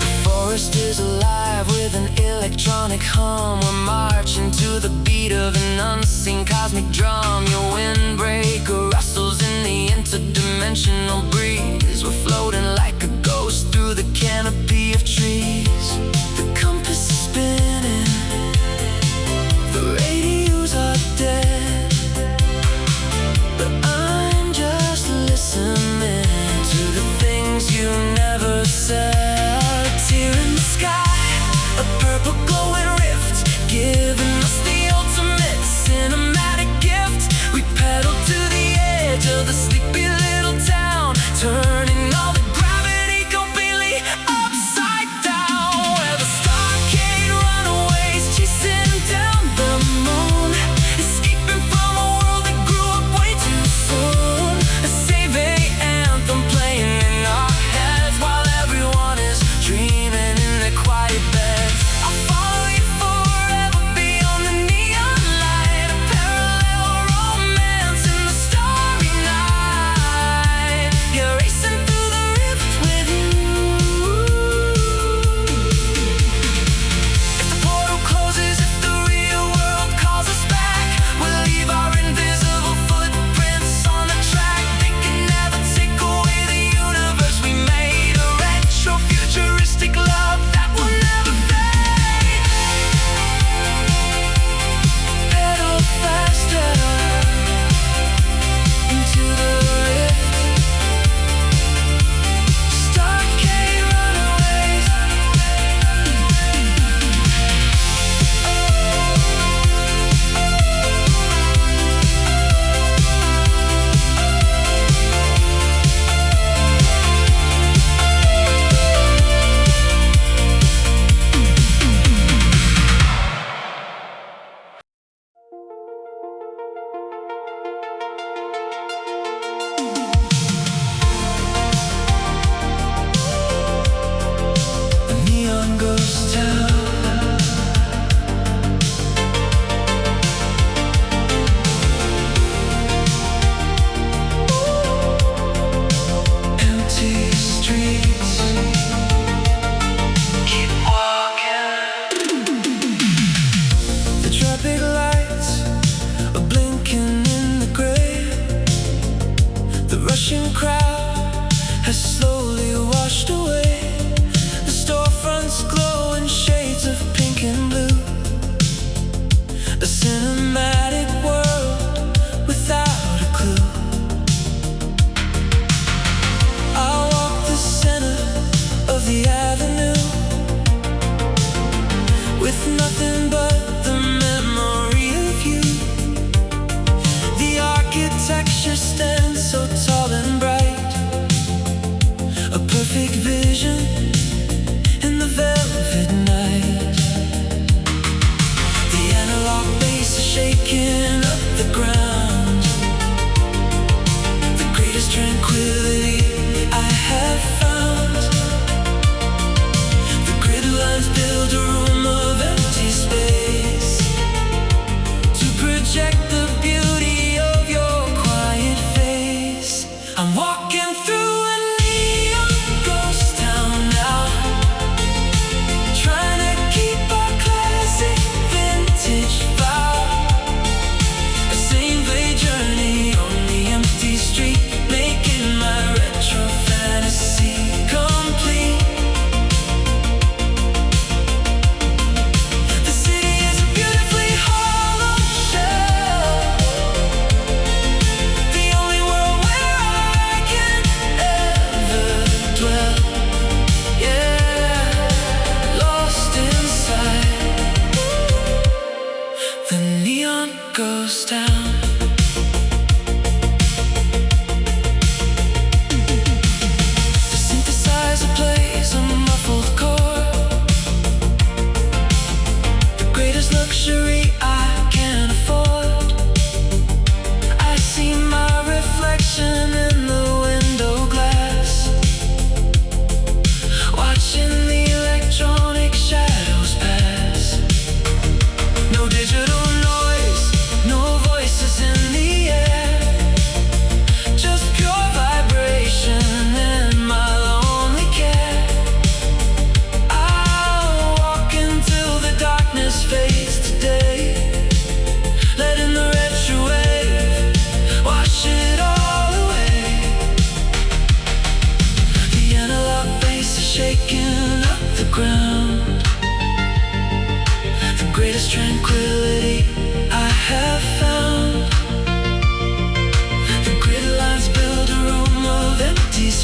The forest is alive with an electronic hum. We're marching to the beat of an unseen cosmic drum. Your windbreaker rustles in the interdimensional breeze. We're floating like a ghost through the canopy of trees. The compass is spinning, the radios are dead, but I'm just listening to the things you never said. A tear in the sky, a purple glowing rift, giving us the ultimate cinematic gift.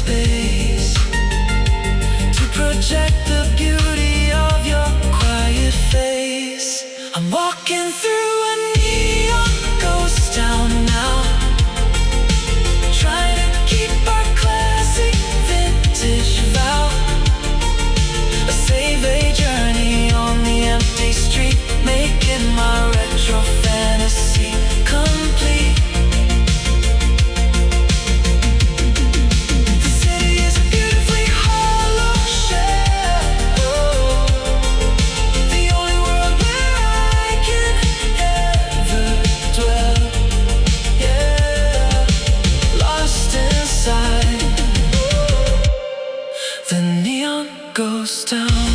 space to project the beauty of your quiet face. I'm walking through a neon ghost town now, trying to keep our classic vintage vow. Save a journey on the empty street, making my retro fantasy complete. The city is a beautifully hollow shell, the only world where I can ever dwell. Yeah, lost inside the neon ghost town.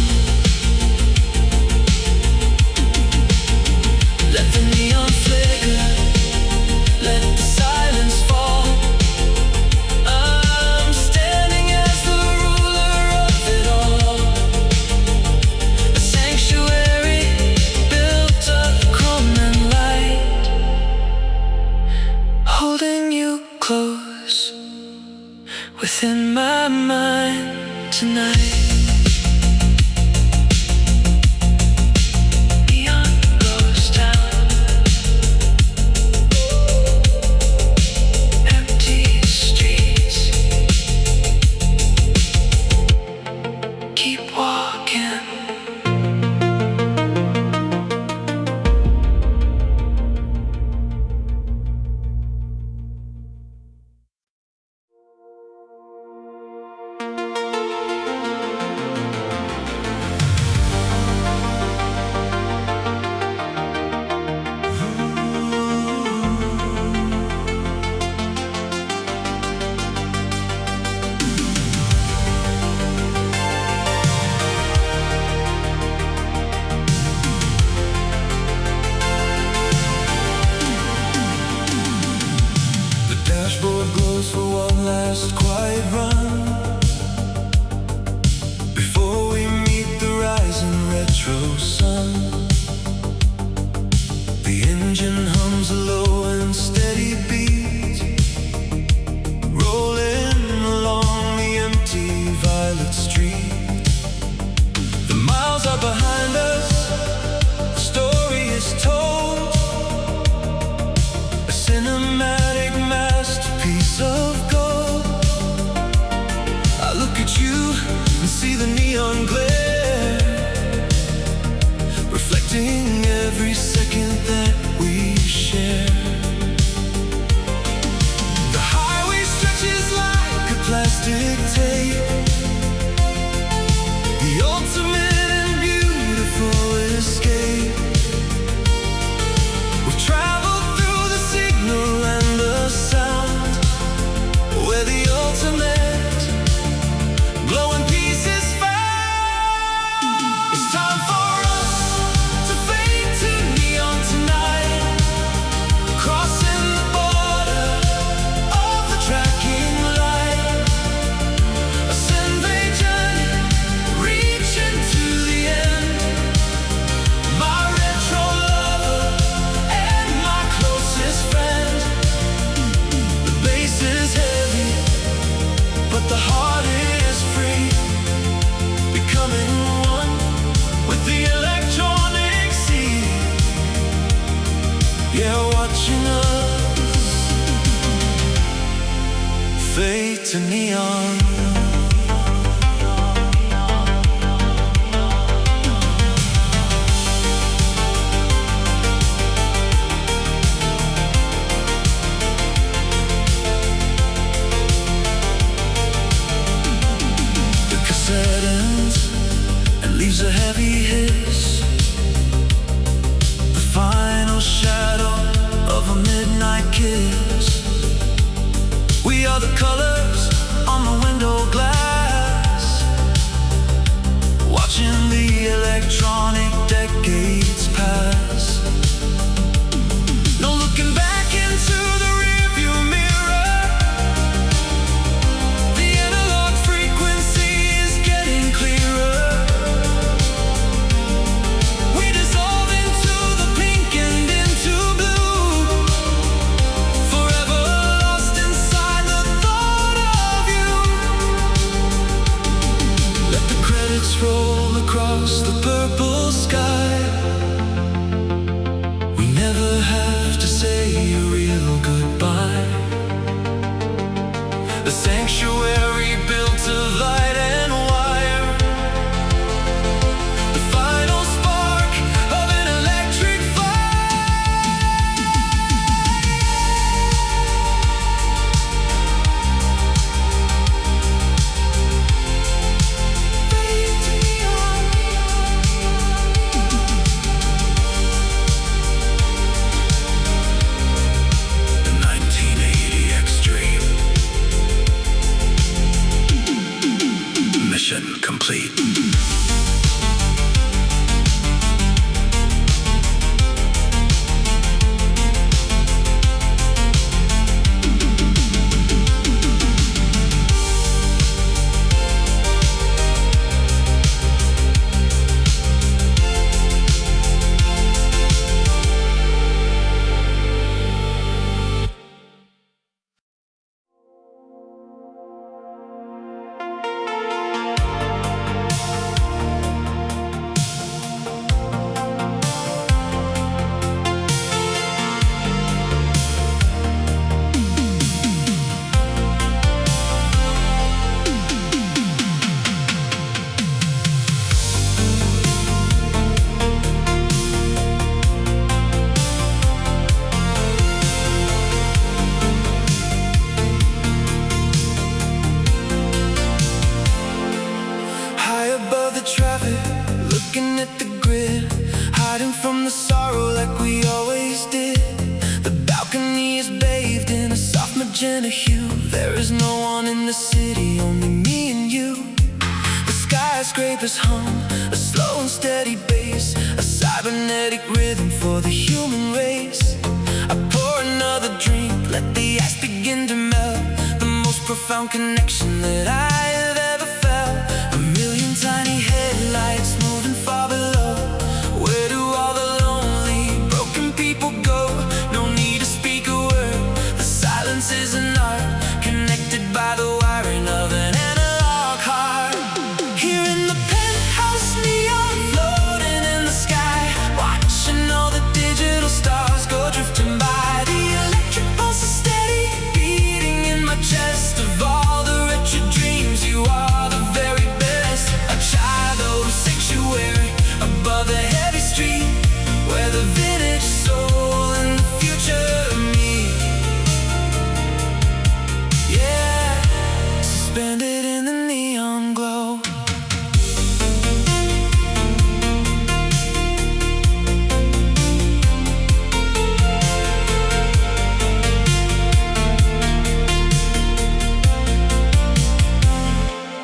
Let the neon flicker, let the silence fall. I'm standing as the ruler of it all, a sanctuary built of chrome and light, holding you close within my mind tonight. To neon. The cassette ends and leaves a heavy hiss, the final shadow of a midnight kiss. We are the colors on the window glass, watching the electronic decades pass. No looking back into the rearview mirror, the analog frequency is getting clearer. We dissolve into the pink and into blue, forever lost inside the thought of you. from the sorrow like we always did. The balcony is bathed in a soft magenta hue. There is no one in the city, only me and you. The skyscrapers hum a slow and steady bass, a cybernetic rhythm for the human race. I pour another drink, let the ice begin to melt. The most profound connection that I have ever felt. A million tiny headlights moving far below. Where do all the lonely, broken people go? No need to speak a word, the silence is an art, connected by the wiring of an analog heart. Here in the penthouse neon, floating in the sky, watching all the digital stars go drifting by. The electric pulse is steady, beating in my chest. Of all the wretched dreams, you are the very best. A childhood sanctuary above the heavy street, where the vintage soul and the future meet. Yeah, suspended in the neon glow.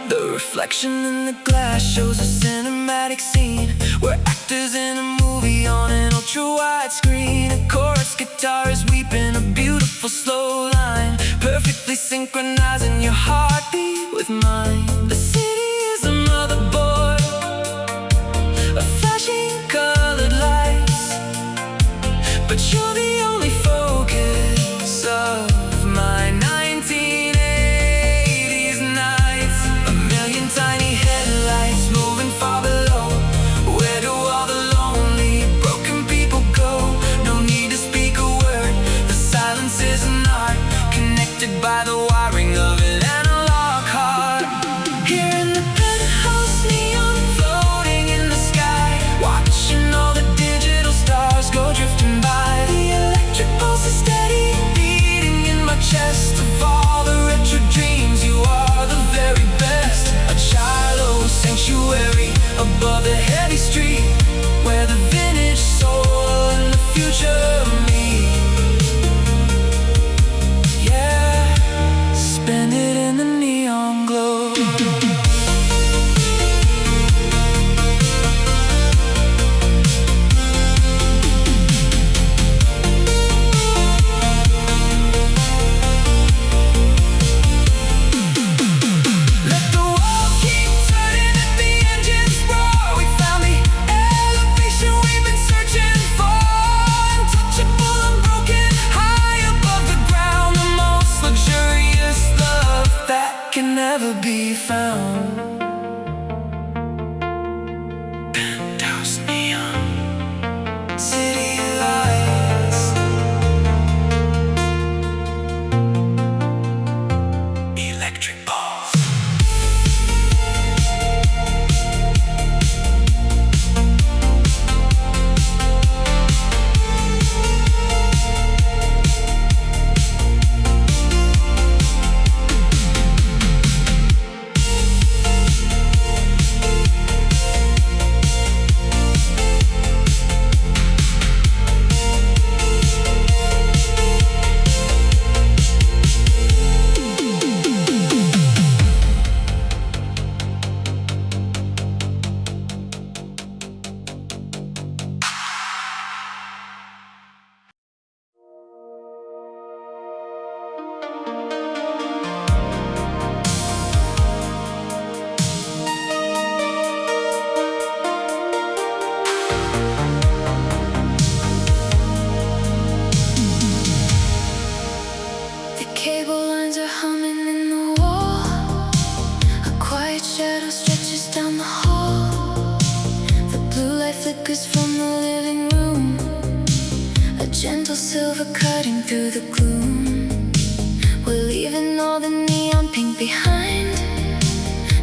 The reflection in the glass shows a cinematic scene. We're actors in a movie on an ultra-wide screen. A chorus guitar is weeping a beautiful slow line, perfectly synchronizing your heartbeat with mine. The city is a motherboard, a flashing colored lights, but you're the only focus of my 1980s nights. A million tiny headlights moving far below. Where do all the lonely, broken people go? No need to speak a word, the silence is an art, connected by the wiring of an analog heart. Here in the penthouse neon, floating in the sky, watching all the digital stars go drifting by. The electric pulse is steady, beating in my chest. Of all the retro dreams, you are the very best. A childhood sanctuary above the heavy street, where the vintage soul and the future meet. Yeah, suspended in the neon glow. Let the world keep turning and the engines roar. We found the elevation we've been searching for. Untouchable, unbroken, high above the ground. The most luxurious love that can never be found. Penthouse neon, city lights, electric balls. The cable lines are humming in the wall. A quiet shadow stretches down the hall. The blue light flickers from the living room, a gentle silver cutting through the gloom. We're leaving all the neon pink behind,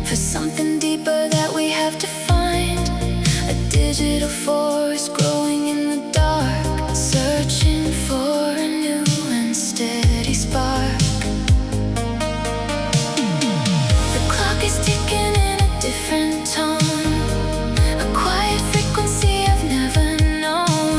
for something deeper that we have to find. A digital forest growing in the dark, searching for a new and steady spark. The clock is ticking in a different tone, a quiet frequency I've never known.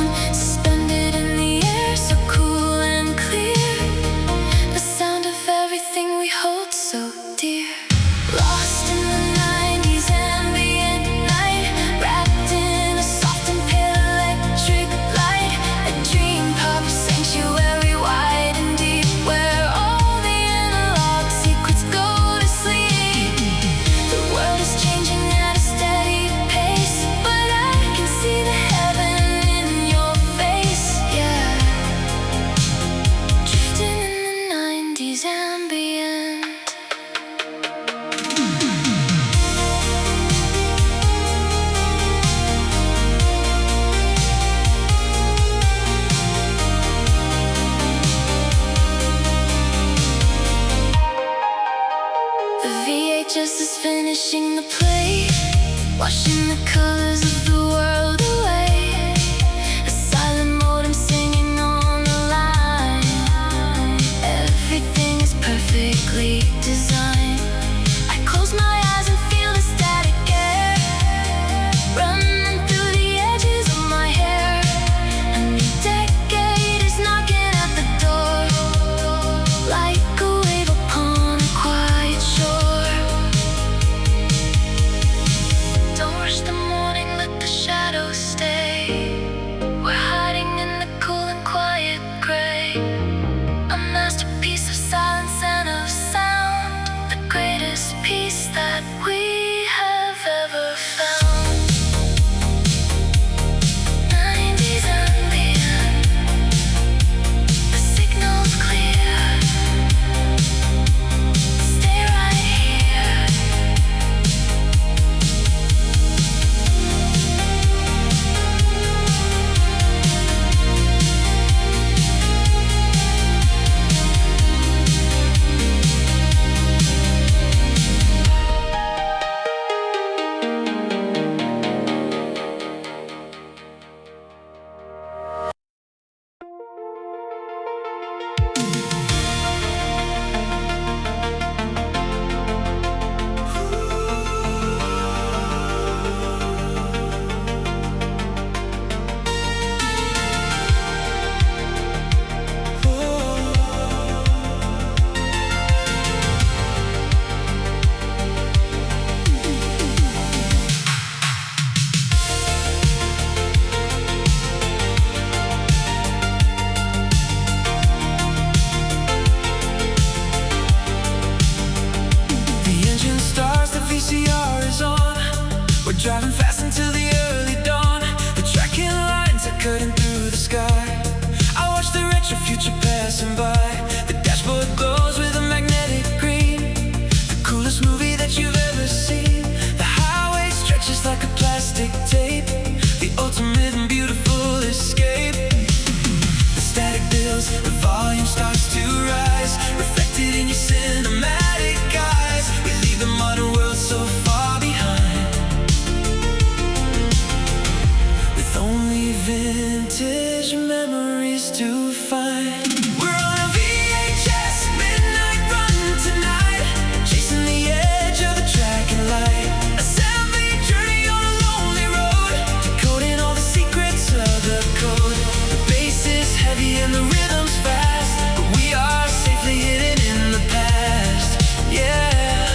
90s ambient. The VHS is finishing the play, washing the colors of the world away. A silent modem singing on the line. Everything is perfectly designed. I close my eyes and feel the static air running through the edges of my hair. A new decade is knocking at the door, like a wave upon a quiet shore. Don't rush the morning, let the shadows stay. We're hiding in the cool and quiet gray. A masterpiece of silence and of sound, the greatest piece that we have ever found. 90s ambient, the signal's clear. Stay right here. The engine starts, the VCR is on. We're driving fast into the early dawn. The tracking lines are cutting through the sky. I watch the retro future passing by. The dashboard glows with a magnetic green. The coolest movie that you've ever seen. The highway stretches like a plastic tape. The ultimate and beautiful escape. The static builds, the volume starts to rise, reflected in your cinematic eyes. We leave the modern world so far behind, with only vintage memories to find. We're on a VHS midnight run tonight, chasing the edge of the track and light. A 7-day journey on a lonely road, decoding all the secrets of the code. The bass is heavy and the rhythm's fast, but we are safely hidden in the past. Yeah,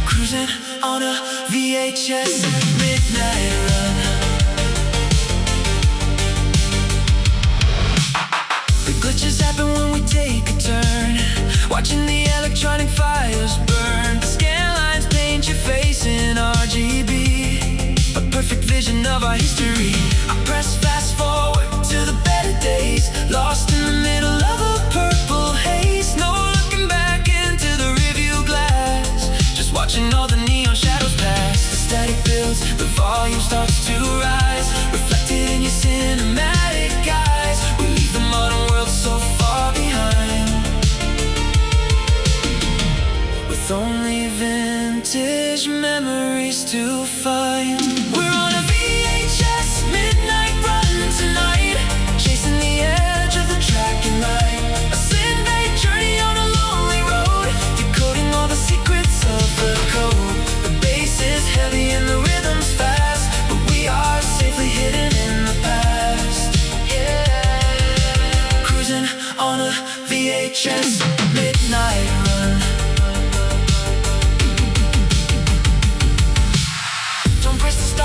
cruising on a VHS midnight run. The glitches happen when we take a turn, watching the electronic fires burn. The scan lines paint your face in RGB, a perfect vision of our history. I press fast forward to the better days, lost in the middle of a purple haze. No looking back into the rearview glass, just watching all the neon shadows pass. The static builds, the volume starts to rise, reflected in your cinematic eyes. We leave the modern world so far behind, with only vintage memories to find. We're on a VHS midnight run tonight, chasing the edge of the track and light. A 7-day journey on a lonely road, decoding all the secrets of the code. The bass is heavy and the rhythm's fast, but we are safely hidden in the past. Yeah, cruising on a VHS midnight run. Don't press the start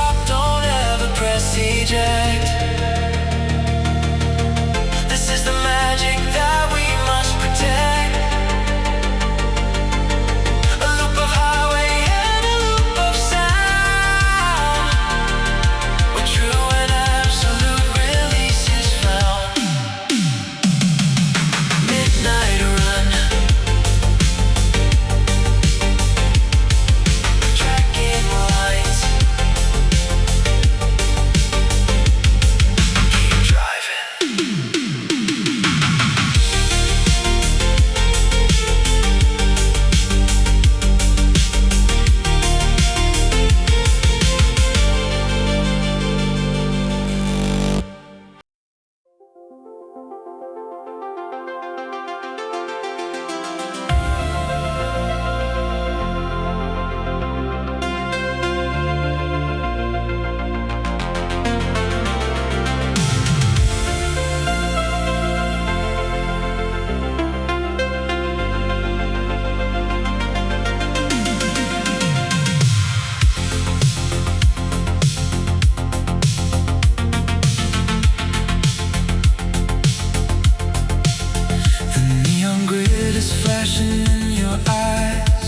flashing in your eyes,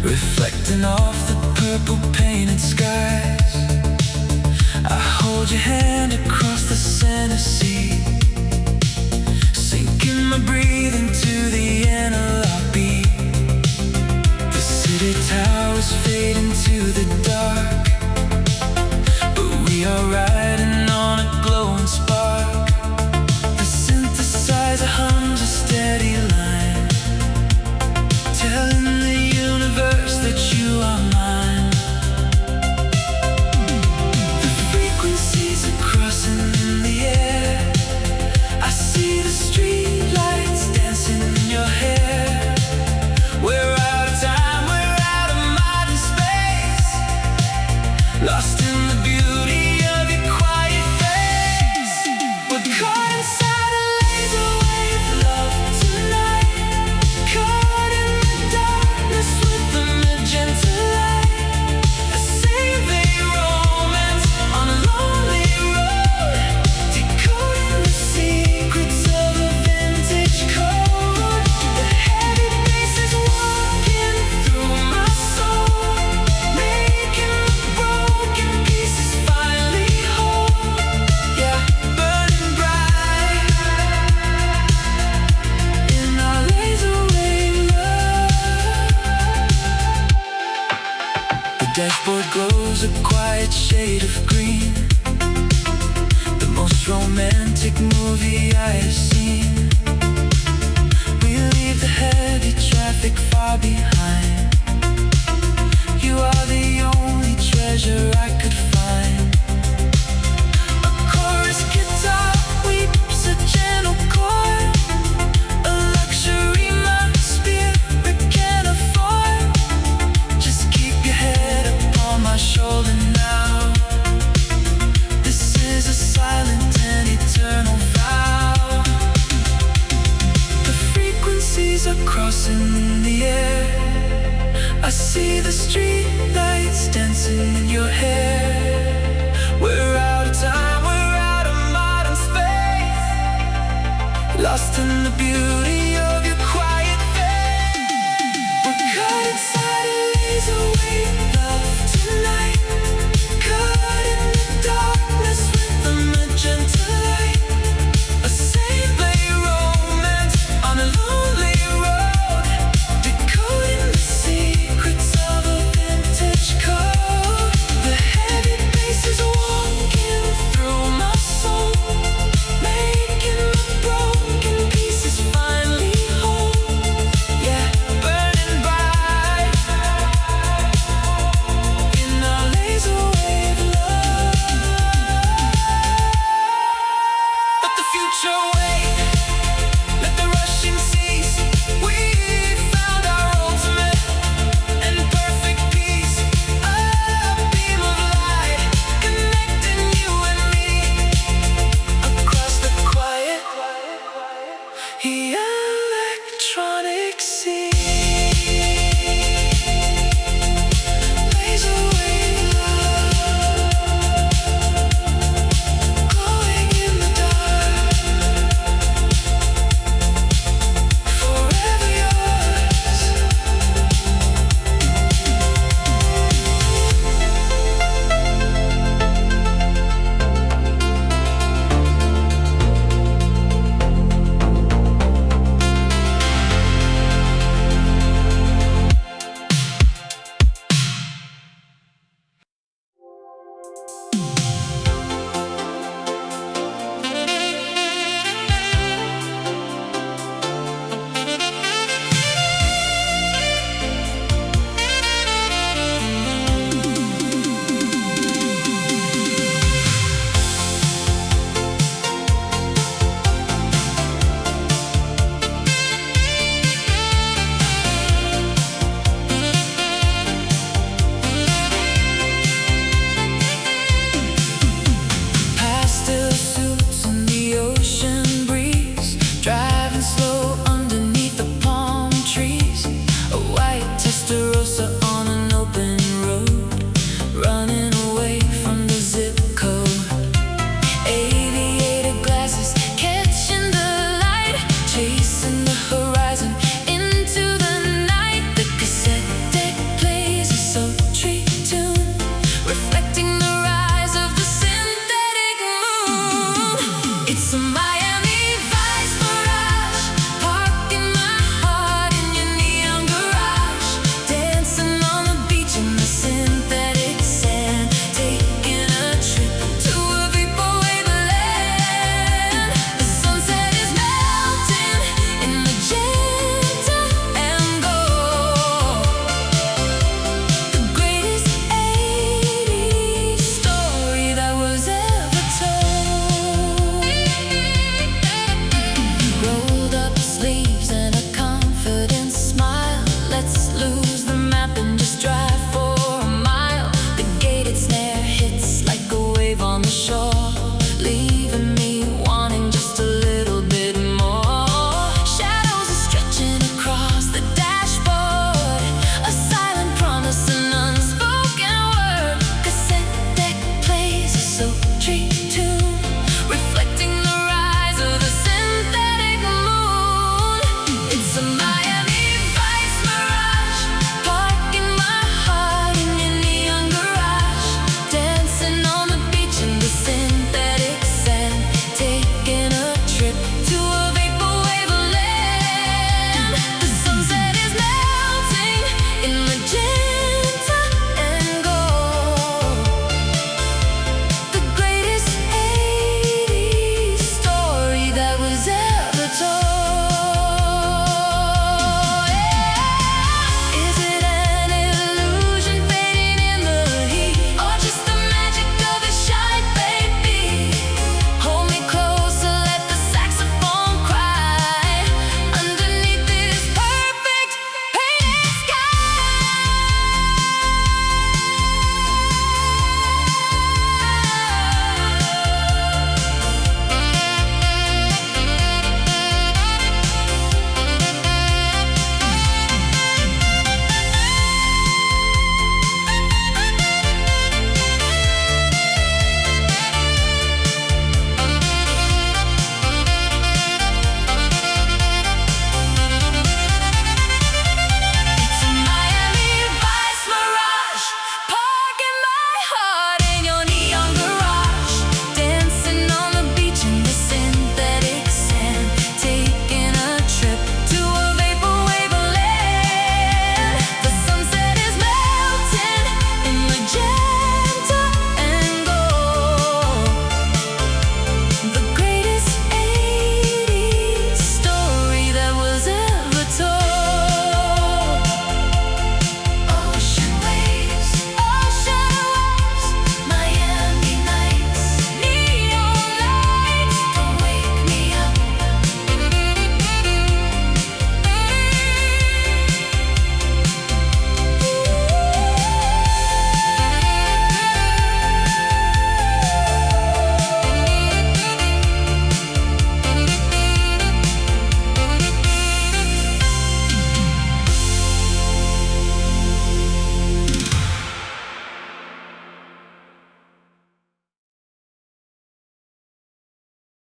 reflecting off the purple painted skies. I hold your hand across the center seat, sinking my breathing to the analog beat. The city towers fade into the dark, but we are riding on a glowing spark. The synthesizer hums a steady line, telling the universe that you are mine. The frequencies are crossing in the air. I see the street lights dancing in your hair. We're out of time, we're out of modern space, lost in the beauty of your quiet face. We're caught inside a laserwave love tonight, caught in the darkness with the magenta light. A saving romance on a lonely road, decoding the secrets of a vintage code. The heavy bass is walking through my soul, making the broken pieces finally whole. Yeah, burning bright in our laserwave love. The dashboard glows a quiet shade of green, the most romantic movie I have seen. We leave the heavy traffic far behind. You are the only treasure I could find. A chorus guitar weeps a gentle chord, a luxury my spirit can afford. Just keep your head upon my shoulder now. This is a silent and eternal vow. The frequencies are crossing in the air. I see the street lights dancing in your hair. We're out of time, we're out of modern space, lost in the beauty